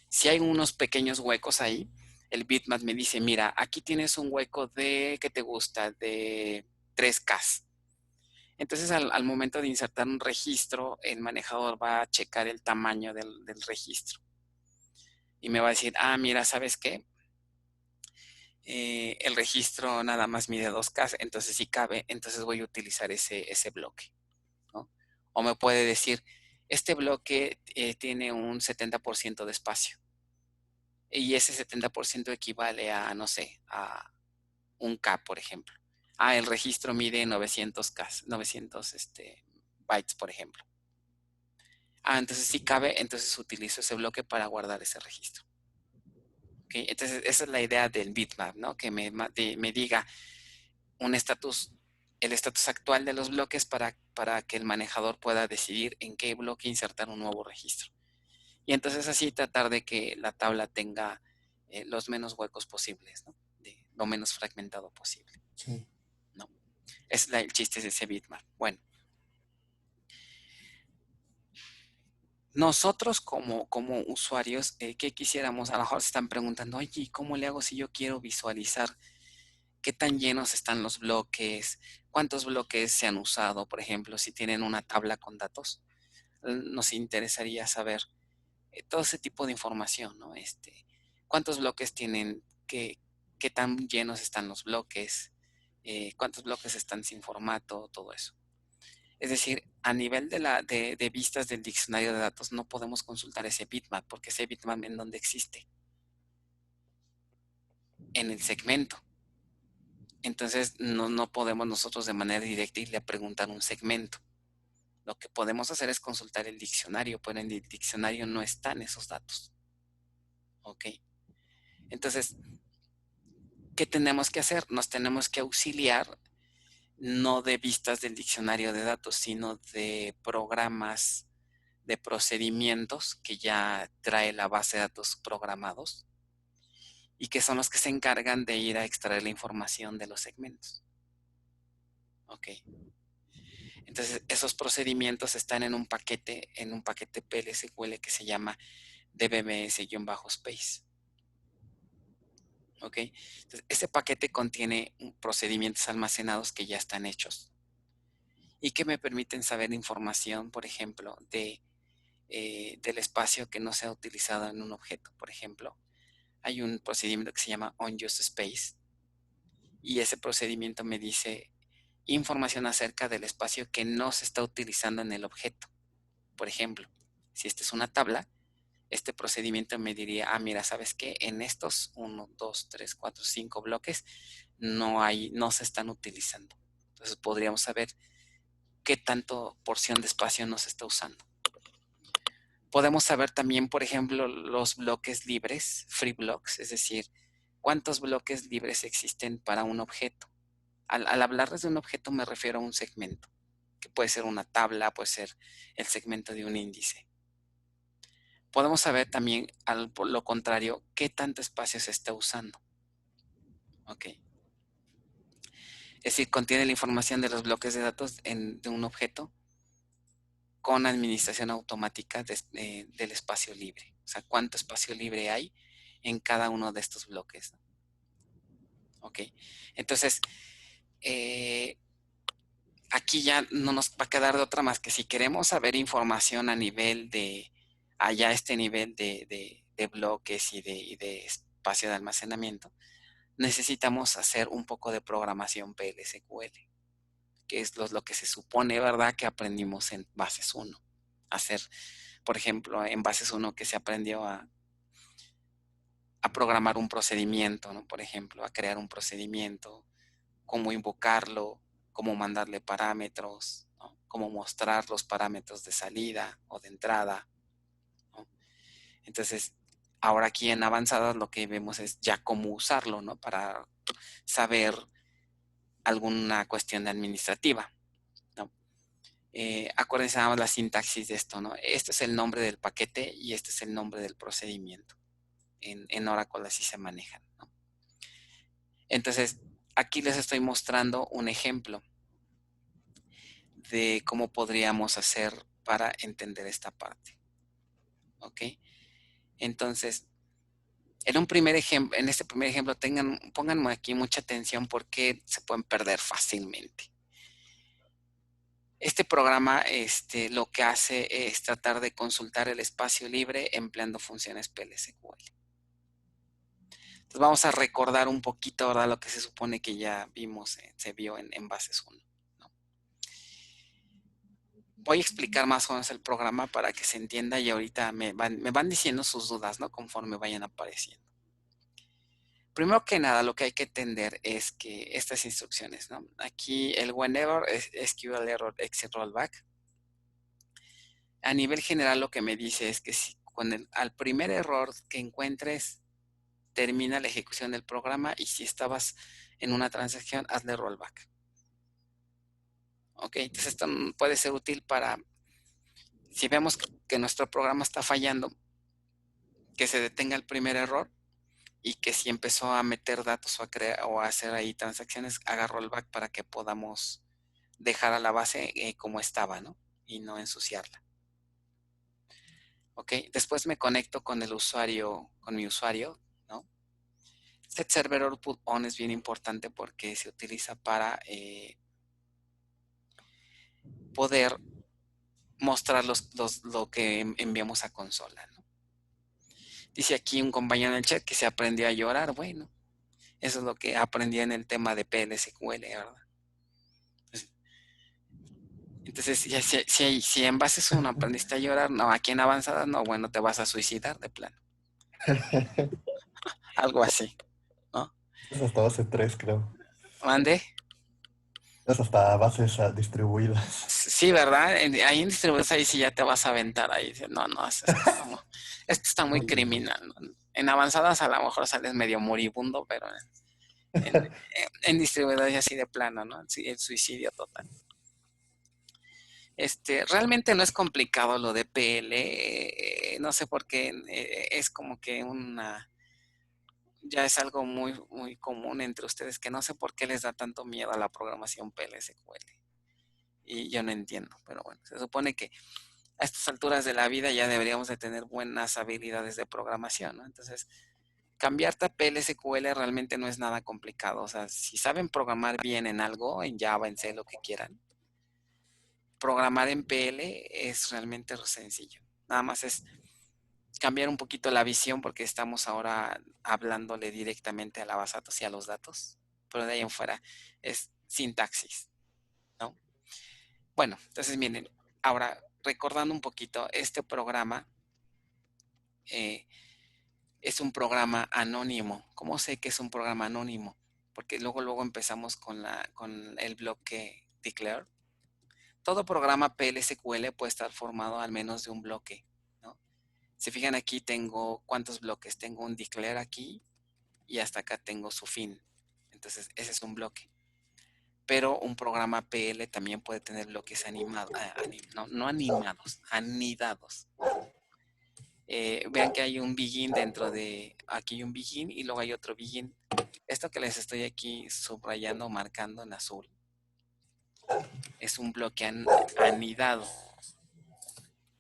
si hay unos pequeños huecos ahí, el bitmap me dice, mira, aquí tienes un hueco de, ¿qué te gusta? De 3K. Entonces, al momento de insertar un registro, el manejador va a checar el tamaño del registro. Y me va a decir, ah, mira, ¿sabes qué? El registro nada más mide 2K, entonces si cabe, entonces voy a utilizar ese bloque, ¿no? O me puede decir, este bloque tiene un 70% de espacio. Y ese 70% equivale a, no sé, a 1K, por ejemplo. Ah, el registro mide 900 bytes, por ejemplo. Ah, entonces si cabe, entonces utilizo ese bloque para guardar ese registro. ¿Okay? Entonces esa es la idea del bitmap, ¿no? Que me diga un estatus, el estatus actual de los bloques para que el manejador pueda decidir en qué bloque insertar un nuevo registro. Y entonces así tratar de que la tabla tenga los menos huecos posibles, ¿no? Lo menos fragmentado posible. Sí. ¿No? Es el chiste de ese bitmap. Bueno. Nosotros como usuarios, ¿qué quisiéramos? A lo mejor se están preguntando, oye, ¿cómo le hago si yo quiero visualizar qué tan llenos están los bloques? ¿Cuántos bloques se han usado? Por ejemplo, si tienen una tabla con datos, nos interesaría saber todo ese tipo de información, ¿no? ¿Cuántos bloques tienen? ¿Qué tan llenos están los bloques? ¿Cuántos bloques están sin formato? Todo eso. Es decir, a nivel de vistas del diccionario de datos no podemos consultar ese bitmap porque ese bitmap en donde existe, en el segmento. Entonces no podemos nosotros de manera directa irle a preguntar un segmento. Lo que podemos hacer es consultar el diccionario, pero en el diccionario no están esos datos. ¿Ok? Entonces, ¿qué tenemos que hacer? Nos tenemos que auxiliar no de vistas del diccionario de datos, sino de programas de procedimientos que ya trae la base de datos programados y que son los que se encargan de ir a extraer la información de los segmentos. Ok. Entonces, esos procedimientos están en un paquete PLSQL que se llama dbms-space. Ok. Entonces, ese paquete contiene procedimientos almacenados que ya están hechos y que me permiten saber información, por ejemplo, del espacio que no se ha utilizado en un objeto. Por ejemplo, hay un procedimiento que se llama onUseSpace y ese procedimiento me dice información acerca del espacio que no se está utilizando en el objeto. Por ejemplo, si esta es una tabla, este procedimiento me diría, ah, mira, ¿sabes qué? En estos 1, 2, 3, 4, 5 bloques no se están utilizando. Entonces podríamos saber qué tanto porción de espacio no se está usando. Podemos saber también, por ejemplo, los bloques libres, free blocks, es decir, cuántos bloques libres existen para un objeto. Al hablarles de un objeto me refiero a un segmento, que puede ser una tabla, puede ser el segmento de un índice. Podemos saber también, por lo contrario, qué tanto espacio se está usando. Ok. Es decir, contiene la información de los bloques de datos de un objeto con administración automática del espacio libre. O sea, cuánto espacio libre hay en cada uno de estos bloques. Ok. Entonces, aquí ya no nos va a quedar de otra más que si queremos saber información a nivel allá este nivel de bloques y de espacio de almacenamiento, necesitamos hacer un poco de programación PLSQL, que es lo que se supone, ¿verdad?, que aprendimos en bases 1. Hacer, por ejemplo, en bases 1 que se aprendió a programar un procedimiento, ¿no? Por ejemplo, a crear un procedimiento, cómo invocarlo, cómo mandarle parámetros, ¿no? Cómo mostrar los parámetros de salida o de entrada, ¿no? Entonces, ahora aquí en avanzadas lo que vemos es ya cómo usarlo, ¿no? Para saber alguna cuestión administrativa, ¿no? Acuérdense nada más la sintaxis de esto, ¿no? Este es el nombre del paquete y este es el nombre del procedimiento. En Oracle así se manejan, ¿no? Entonces, aquí les estoy mostrando un ejemplo de cómo podríamos hacer para entender esta parte. ¿Ok? Entonces, en este primer ejemplo, pónganme aquí mucha atención porque se pueden perder fácilmente. Este programa lo que hace es tratar de consultar el espacio libre empleando funciones PL/SQL. Entonces vamos a recordar un poquito, ¿verdad? Lo que se supone que ya vimos, se vio en Bases 1. ¿No? Voy a explicar más o menos el programa para que se entienda y ahorita me van diciendo sus dudas, ¿no? Conforme vayan apareciendo. Primero que nada, lo que hay que entender es que estas instrucciones, ¿no? Aquí el whenever es SQL error exit rollback. A nivel general lo que me dice es que si al primer error que encuentres, termina la ejecución del programa y si estabas en una transacción, hazle rollback. Ok, entonces esto puede ser útil para, si vemos que nuestro programa está fallando, que se detenga el primer error y que si empezó a meter datos o a crear o a hacer ahí transacciones, haga rollback para que podamos dejar a la base como estaba, ¿no? Y no ensuciarla. Ok, después me conecto con el usuario, con mi usuario, ¿no? Set server output on es bien importante porque se utiliza para poder mostrar lo que enviamos a consola, ¿no? Dice aquí un compañero en el chat que se aprendió a llorar. Bueno, eso es lo que aprendí en el tema de PL/SQL, ¿verdad? Entonces, si en bases 1 aprendiste a llorar, no, aquí en avanzadas, no, bueno, te vas a suicidar de plano. Algo así, ¿no? Es hasta base 3, creo. ¿Mande? Es hasta bases distribuidas. Sí, ¿verdad? Ahí en distribuidores ahí sí ya te vas a aventar ahí. No, esto está muy criminal, ¿no? En avanzadas a lo mejor sales medio moribundo, pero en distribuidores así de plano, ¿no? Sí, el suicidio total. Realmente no es complicado lo de PL, no sé por qué, es como que ya es algo muy, muy común entre ustedes que no sé por qué les da tanto miedo a la programación PL/SQL. Y yo no entiendo, pero bueno, se supone que a estas alturas de la vida ya deberíamos de tener buenas habilidades de programación, ¿no? Entonces, cambiarte a PL/SQL realmente no es nada complicado. O sea, si saben programar bien en algo, en Java, en C, lo que quieran, programar en PL es realmente sencillo. Nada más es cambiar un poquito la visión porque estamos ahora hablándole directamente a la base de datos y a los datos, pero de ahí en fuera es sintaxis, ¿no? Bueno, entonces miren, ahora recordando un poquito, este programa es un programa anónimo. ¿Cómo sé que es un programa anónimo? Porque luego empezamos con el bloque declare. Todo programa PL/SQL puede estar formado al menos de un bloque, ¿no? Si fijan aquí tengo cuántos bloques. Tengo un declare aquí y hasta acá tengo su fin. Entonces ese es un bloque. Pero un programa PL también puede tener bloques animados, no animados, anidados. Vean que hay un begin aquí hay un begin y luego hay otro begin. Esto que les estoy aquí subrayando, marcando en azul, es un bloque anidado.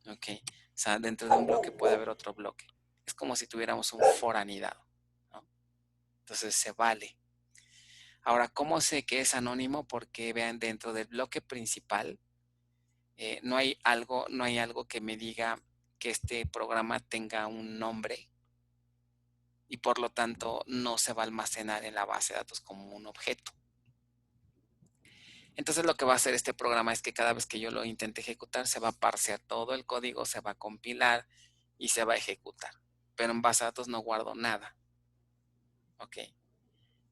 Ok, o sea, dentro de un bloque puede haber otro bloque. Es como si tuviéramos un for anidado, ¿no? Entonces se vale. Ahora, ¿cómo sé que es anónimo? Porque vean, dentro del bloque principal no hay algo que me diga que este programa tenga un nombre y por lo tanto no se va a almacenar en la base de datos como un objeto. Entonces lo que va a hacer este programa es que cada vez que yo lo intente ejecutar se va a parsear todo el código, se va a compilar y se va a ejecutar. Pero en base de datos no guardo nada. Ok.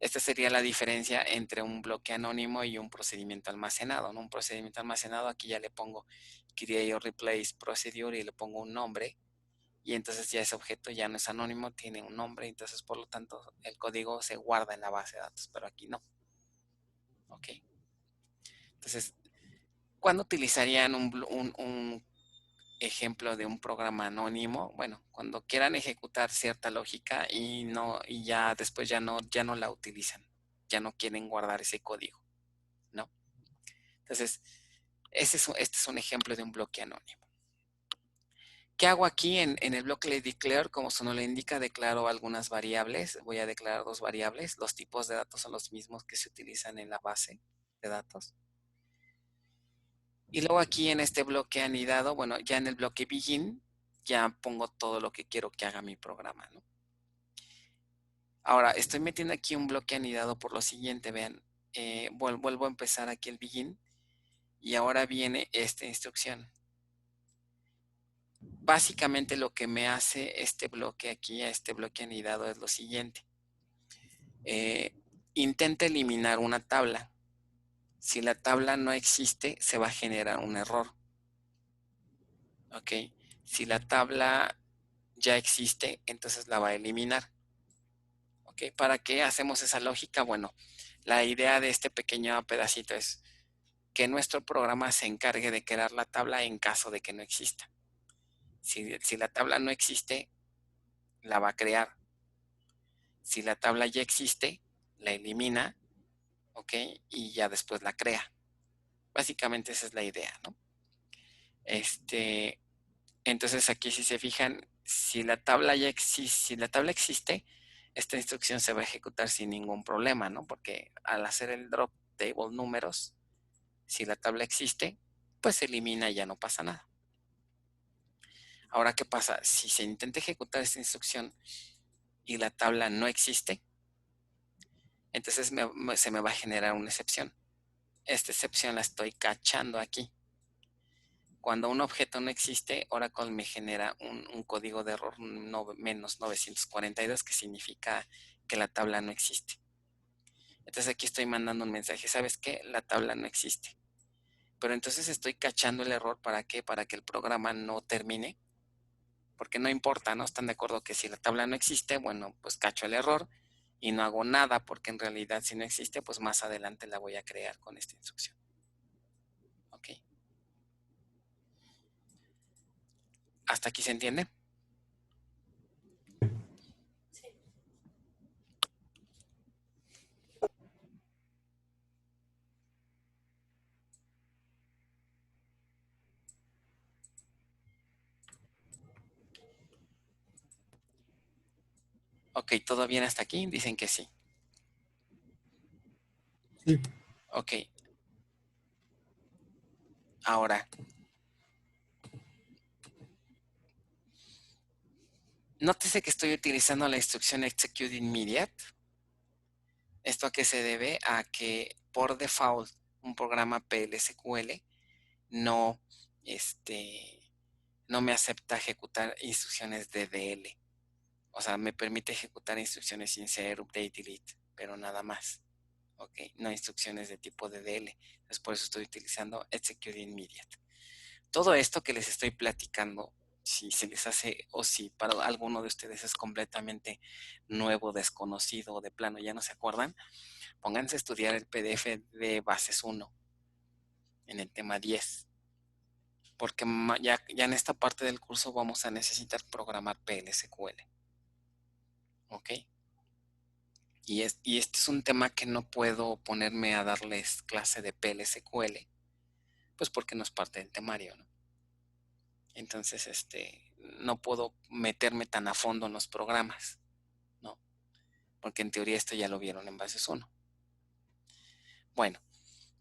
Esta sería la diferencia entre un bloque anónimo y un procedimiento almacenado, ¿no? Un procedimiento almacenado, aquí ya le pongo create or replace procedure y le pongo un nombre y entonces ya ese objeto ya no es anónimo, tiene un nombre, entonces por lo tanto el código se guarda en la base de datos, pero aquí no. ¿ok? Entonces, ¿cuándo utilizarían un ejemplo de un programa anónimo? Bueno, cuando quieran ejecutar cierta lógica y ya después ya no la utilizan, ya no quieren guardar ese código, ¿no? Entonces, este es un ejemplo de un bloque anónimo. ¿Qué hago aquí en el bloque declare? Como su nombre le indica, declaro algunas variables. Voy a declarar 2 variables. Los tipos de datos son los mismos que se utilizan en la base de datos. Y luego aquí en este bloque anidado, bueno, ya en el bloque begin, ya pongo todo lo que quiero que haga mi programa, ¿no? Ahora, estoy metiendo aquí un bloque anidado por lo siguiente, vean, vuelvo a empezar aquí el begin y ahora viene esta instrucción. Básicamente lo que me hace este bloque aquí, a este bloque anidado, es lo siguiente. Intenta eliminar una tabla. Si la tabla no existe, se va a generar un error. ¿Ok? Si la tabla ya existe, entonces la va a eliminar. ¿Ok? ¿Para qué hacemos esa lógica? Bueno, la idea de este pequeño pedacito es que nuestro programa se encargue de crear la tabla en caso de que no exista. Si la tabla no existe, la va a crear. Si la tabla ya existe, la elimina, ¿ok? Y ya después la crea. Básicamente esa es la idea, ¿no? Entonces aquí si se fijan, si la tabla existe, esta instrucción se va a ejecutar sin ningún problema, ¿no? Porque al hacer el drop table números, si la tabla existe, pues se elimina y ya no pasa nada. Ahora, ¿qué pasa? Si se intenta ejecutar esta instrucción y la tabla no existe, entonces se me va a generar una excepción. Esta excepción la estoy cachando aquí. Cuando un objeto no existe, Oracle me genera un código de error menos 942, que significa que la tabla no existe. Entonces aquí estoy mandando un mensaje, ¿sabes qué? La tabla no existe. Pero entonces estoy cachando el error, ¿para qué? Para que el programa no termine. Porque no importa, ¿no? Están de acuerdo que si la tabla no existe, bueno, pues cacho el error y no hago nada, porque en realidad si no existe, pues más adelante la voy a crear con esta instrucción. ¿Ok? ¿Hasta aquí se entiende? Sí. Ok, ¿todo bien hasta aquí? Dicen que sí. Sí. Ok. Ahora, nótese que estoy utilizando la instrucción execute immediate. ¿Esto a qué se debe? A que por default un programa PLSQL no, no me acepta ejecutar instrucciones de DL. O sea, me permite ejecutar instrucciones insert, update, delete, pero nada más. ¿Ok? No instrucciones de tipo DDL. Entonces, por eso estoy utilizando execute immediate. Todo esto que les estoy platicando, si se les hace o si para alguno de ustedes es completamente nuevo, desconocido o de plano ya no se acuerdan, pónganse a estudiar el PDF de Bases 1 en el tema 10, porque ya en esta parte del curso vamos a necesitar programar PLSQL. ¿Ok? Y este es un tema que no puedo ponerme a darles clase de PLSQL, pues porque no es parte del temario, ¿no? Entonces, no puedo meterme tan a fondo en los programas, ¿no? Porque en teoría esto ya lo vieron en Bases 1. Bueno,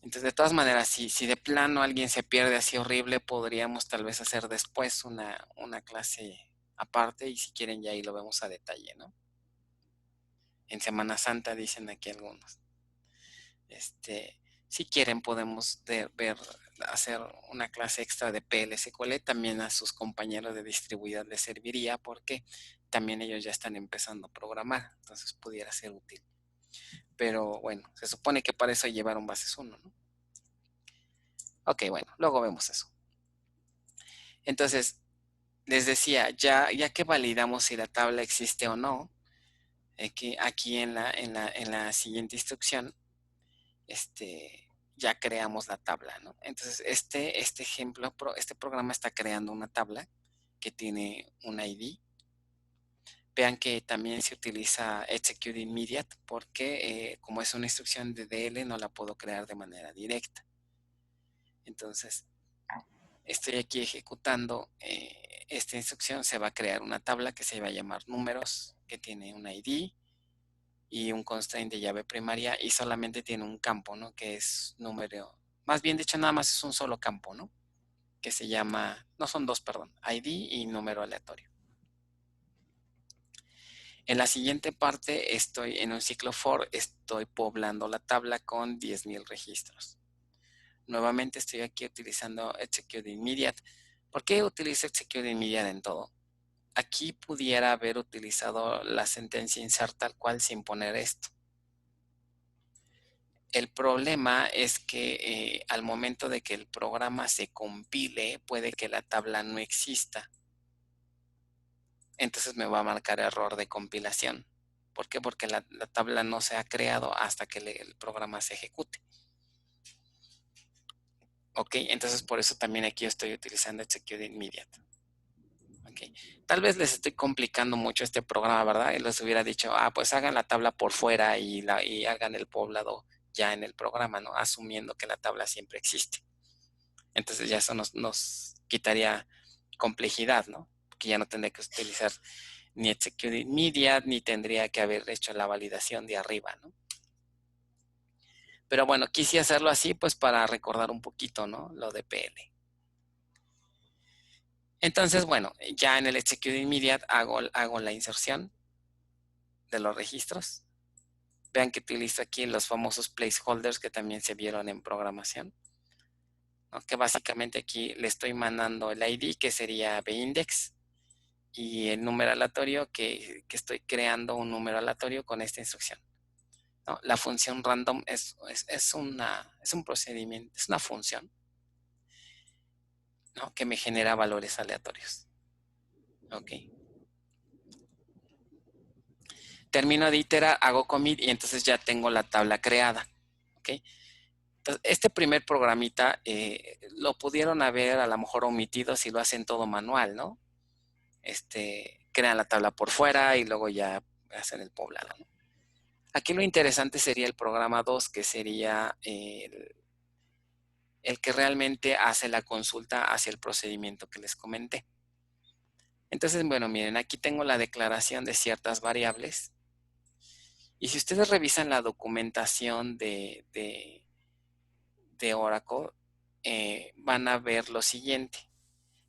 entonces de todas maneras, si de plano alguien se pierde así horrible, podríamos tal vez hacer después una clase aparte y si quieren ya ahí lo vemos a detalle, ¿no? En Semana Santa dicen aquí algunos. Si quieren podemos hacer una clase extra de PLSQL, también a sus compañeros de distribuidor les serviría porque también ellos ya están empezando a programar, entonces pudiera ser útil. Pero bueno, se supone que para eso llevaron Bases 1, ¿no? Ok, bueno, luego vemos eso. Entonces, les decía, ya que validamos si la tabla existe o no, aquí en la siguiente instrucción, ya creamos la tabla, ¿no? Entonces, este ejemplo, este programa está creando una tabla que tiene un ID. Vean que también se utiliza execute immediate porque como es una instrucción de DL no la puedo crear de manera directa. Entonces, estoy aquí ejecutando esta instrucción. Se va a crear una tabla que se va a llamar números, que tiene un ID y un constraint de llave primaria y solamente tiene un campo, ¿no? Que es número, más bien dicho, nada más es un solo campo, ¿no? Que se llama, no son dos, perdón, ID y número aleatorio. En la siguiente parte estoy en un ciclo for, estoy poblando la tabla con 10,000 registros. Nuevamente estoy aquí utilizando execute immediate. ¿Por qué utilizo execute immediate en todo? Aquí pudiera haber utilizado la sentencia insert tal cual sin poner esto. El problema es que al momento de que el programa se compile, puede que la tabla no exista. Entonces me va a marcar error de compilación. ¿Por qué? Porque la tabla no se ha creado hasta que el programa se ejecute. Ok, entonces por eso también aquí estoy utilizando execute immediate. Ok, tal vez les estoy complicando mucho este programa, ¿verdad? Y les hubiera dicho, pues hagan la tabla por fuera y hagan el poblado ya en el programa, ¿no? Asumiendo que la tabla siempre existe. Entonces ya eso nos quitaría complejidad, ¿no? Porque ya no tendría que utilizar ni execute immediate, ni tendría que haber hecho la validación de arriba, ¿no? Pero bueno, quise hacerlo así pues para recordar un poquito, ¿no? Lo de PL. Entonces, bueno, ya en el execute immediate hago la inserción de los registros. Vean que utilizo aquí los famosos placeholders que también se vieron en programación, ¿no? Que básicamente aquí le estoy mandando el ID, que sería bIndex, y el número aleatorio, que estoy creando un número aleatorio con esta instrucción, ¿no? La función random es un procedimiento, es una función, ¿no? Que me genera valores aleatorios. Ok. Termino de iterar, hago commit y entonces ya tengo la tabla creada. Ok. Entonces, este primer programita lo pudieron haber a lo mejor omitido si lo hacen todo manual, ¿no? Crean la tabla por fuera y luego ya hacen el poblado, ¿no? Aquí lo interesante sería el programa 2, que sería el que realmente hace la consulta hacia el procedimiento que les comenté. Entonces, bueno, miren, aquí tengo la declaración de ciertas variables. Y si ustedes revisan la documentación de Oracle, van a ver lo siguiente,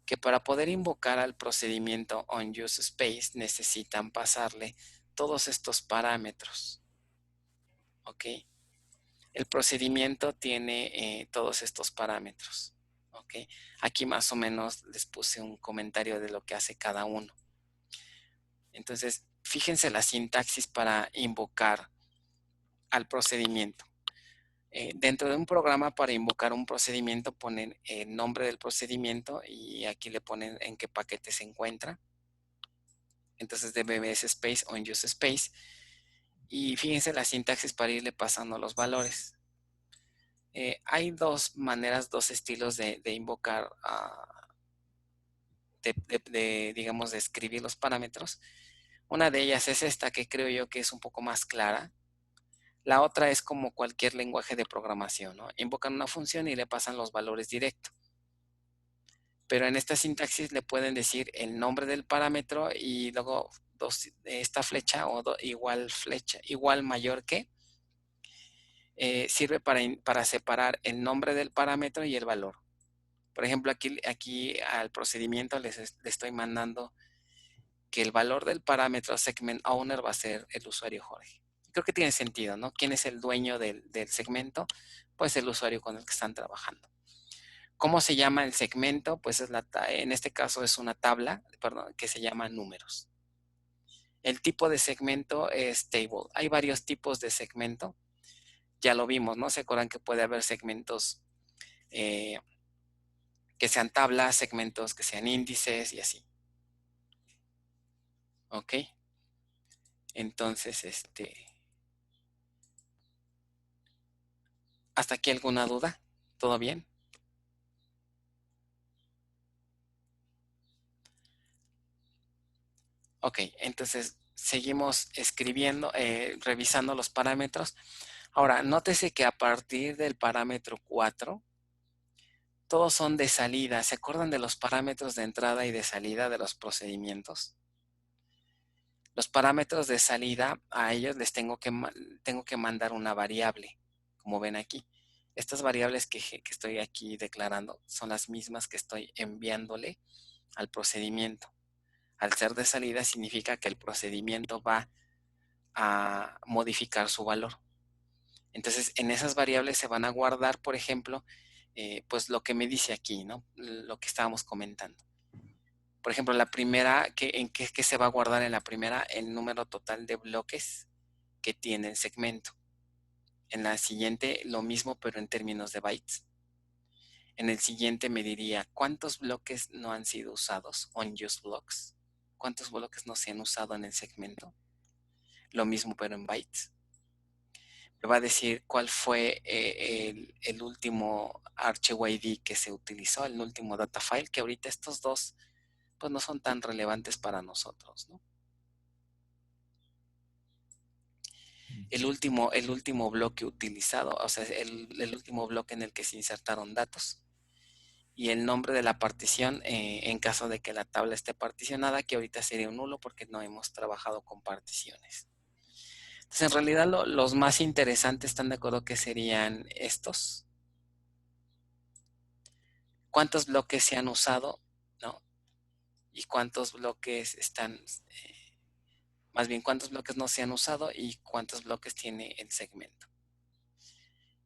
que para poder invocar al procedimiento onUseSpace necesitan pasarle todos estos parámetros. ¿Ok? El procedimiento tiene todos estos parámetros. ¿Ok? Aquí más o menos les puse un comentario de lo que hace cada uno. Entonces, fíjense la sintaxis para invocar al procedimiento. Dentro de un programa, para invocar un procedimiento, ponen el nombre del procedimiento y aquí le ponen en qué paquete se encuentra. Entonces, de BBS Space o en Use Space. Y fíjense la sintaxis para irle pasando los valores. Hay dos maneras, dos estilos de invocar, digamos, de escribir los parámetros. Una de ellas es esta, que creo yo que es un poco más clara. La otra es como cualquier lenguaje de programación, ¿no? Invocan una función y le pasan los valores directo. Pero en esta sintaxis le pueden decir el nombre del parámetro y luego esta flecha o igual mayor que, sirve para separar el nombre del parámetro y el valor. Por ejemplo, aquí al procedimiento le estoy mandando que el valor del parámetro segment owner va a ser el usuario Jorge. Creo que tiene sentido, ¿no? ¿Quién es el dueño del segmento? Pues el usuario con el que están trabajando. ¿Cómo se llama el segmento? Pues en este caso es una tabla, que se llama números. El tipo de segmento es table. Hay varios tipos de segmento. Ya lo vimos, ¿no? ¿Se acuerdan que puede haber segmentos que sean tablas, segmentos que sean índices y así? ¿Ok? Entonces, ¿Hasta aquí alguna duda? ¿Todo bien? Ok, entonces seguimos escribiendo, revisando los parámetros. Ahora, nótese que a partir del parámetro 4, todos son de salida. ¿Se acuerdan de los parámetros de entrada y de salida de los procedimientos? Los parámetros de salida, a ellos les tengo que mandar una variable, como ven aquí. Estas variables que estoy aquí declarando son las mismas que estoy enviándole al procedimiento. Al ser de salida significa que el procedimiento va a modificar su valor. Entonces, en esas variables se van a guardar, por ejemplo, pues lo que me dice aquí, ¿no? Lo que estábamos comentando. Por ejemplo, la primera, ¿en qué se va a guardar en la primera? El número total de bloques que tiene el segmento. En la siguiente, lo mismo, pero en términos de bytes. En el siguiente me diría, ¿cuántos bloques no han sido usados? Unused blocks. ¿Cuántos bloques no se han usado en el segmento? Lo mismo, pero en bytes. Me va a decir cuál fue el último archivo ID que se utilizó, el último data file, que ahorita estos dos pues no son tan relevantes para nosotros, ¿no? El último bloque utilizado, o sea, el último bloque en el que se insertaron datos y el nombre de la partición en caso de que la tabla esté particionada, que ahorita sería un nulo porque no hemos trabajado con particiones. Entonces, en realidad los más interesantes están de acuerdo que serían estos. ¿Cuántos bloques se han usado? ¿No? Y cuántos bloques están, más bien cuántos bloques no se han usado y cuántos bloques tiene el segmento.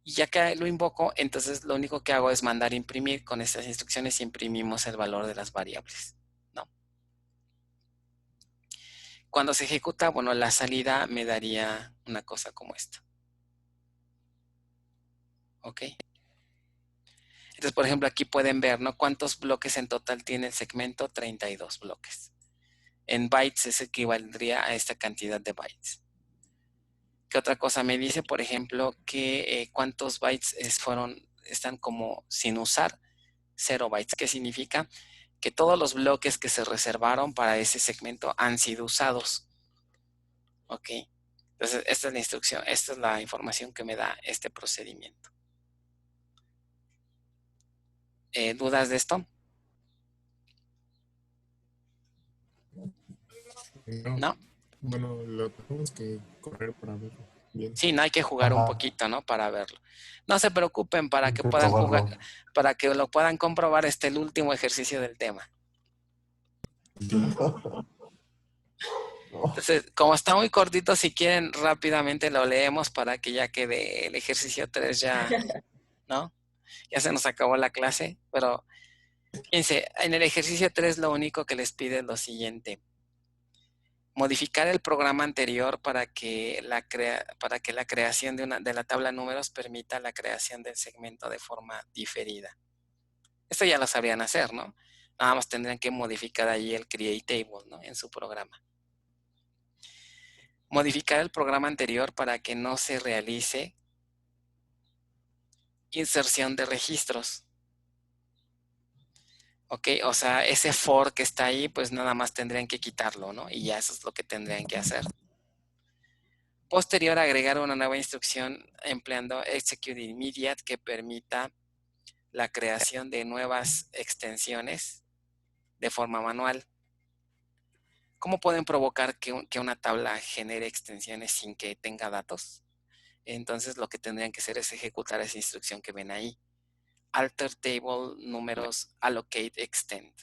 Y ya que lo invoco, entonces lo único que hago es mandar imprimir. Con estas instrucciones imprimimos el valor de las variables, ¿no? Cuando se ejecuta, bueno, la salida me daría una cosa como esta. ¿Ok? Entonces, por ejemplo, aquí pueden ver, ¿no? ¿Cuántos bloques en total tiene el segmento? 32 bloques. En bytes eso equivaldría a esta cantidad de bytes. ¿Qué otra cosa me dice? Por ejemplo, que cuántos bytes están como sin usar. 0 bytes. ¿Qué significa? Que todos los bloques que se reservaron para ese segmento han sido usados. ¿Ok? Entonces, esta es la instrucción, esta es la información que me da este procedimiento. ¿Dudas de esto? ¿No? Bueno, lo tenemos que correr para verlo bien. Sí, no hay que jugar un poquito, ¿no? Para verlo. No se preocupen para que puedan jugar, para que lo puedan comprobar, el último ejercicio del tema. Entonces, como está muy cortito, si quieren rápidamente lo leemos para que ya quede el ejercicio 3 ya, ¿no? Ya se nos acabó la clase, pero fíjense, en el ejercicio 3 lo único que les pide es lo siguiente. Modificar el programa anterior para que la creación de la tabla de números permita la creación del segmento de forma diferida. Esto ya lo sabrían hacer, ¿no? Nada más tendrían que modificar allí el create table, ¿no? En su programa. Modificar el programa anterior para que no se realice inserción de registros. ¿Ok? O sea, ese for que está ahí, pues nada más tendrían que quitarlo, ¿no? Y ya eso es lo que tendrían que hacer. Posterior, agregar una nueva instrucción empleando execute immediate que permita la creación de nuevas extensiones de forma manual. ¿Cómo pueden provocar que una tabla genere extensiones sin que tenga datos? Entonces lo que tendrían que hacer es ejecutar esa instrucción que ven ahí. Alter table números allocate extend.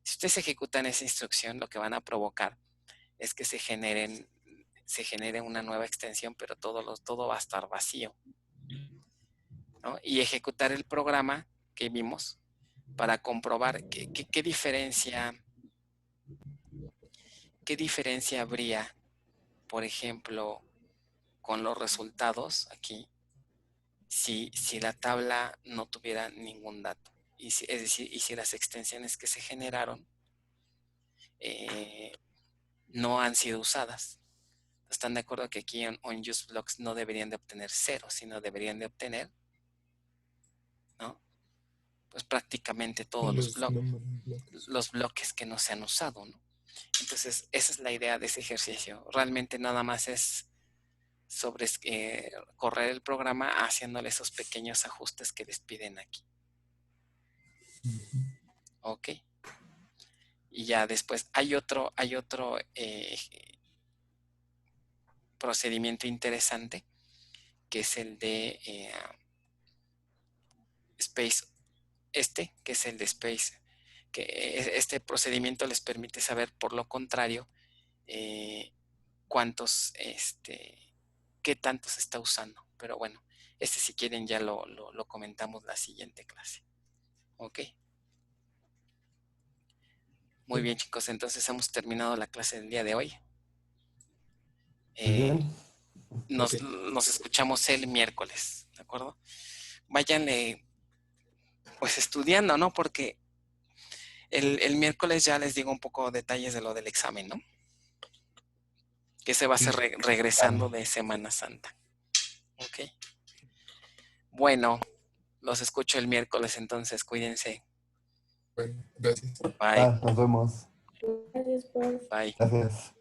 Si ustedes ejecutan esa instrucción, lo que van a provocar es que se genere una nueva extensión, pero todo va a estar vacío, ¿no? Y ejecutar el programa que vimos para comprobar qué diferencia habría, por ejemplo, con los resultados aquí, si la tabla no tuviera ningún dato. Es decir, y si las extensiones que se generaron no han sido usadas. ¿Están de acuerdo que aquí en unused blocks no deberían de obtener 0, sino deberían de obtener pues prácticamente todos Bloques. los bloques que no se han usado, ¿no? Entonces, esa es la idea de ese ejercicio. Realmente nada más es sobre correr el programa haciéndole esos pequeños ajustes que les piden aquí. Ok. Y ya después hay otro procedimiento interesante, que es el de Space, que es el de Space, que este procedimiento les permite saber, por lo contrario, cuántos, qué tanto se está usando. Pero bueno, si quieren ya lo comentamos la siguiente clase. Ok. Muy bien, chicos, entonces hemos terminado la clase del día de hoy. Bien. Nos escuchamos el miércoles, ¿de acuerdo? Váyanle pues estudiando, ¿no? Porque el miércoles ya les digo un poco detalles de lo del examen, ¿no? Que se va a hacer regresando de Semana Santa. Ok. Bueno, los escucho el miércoles, entonces cuídense. Bueno, gracias. Bye. Nos vemos. Gracias, prof. Bye. Gracias.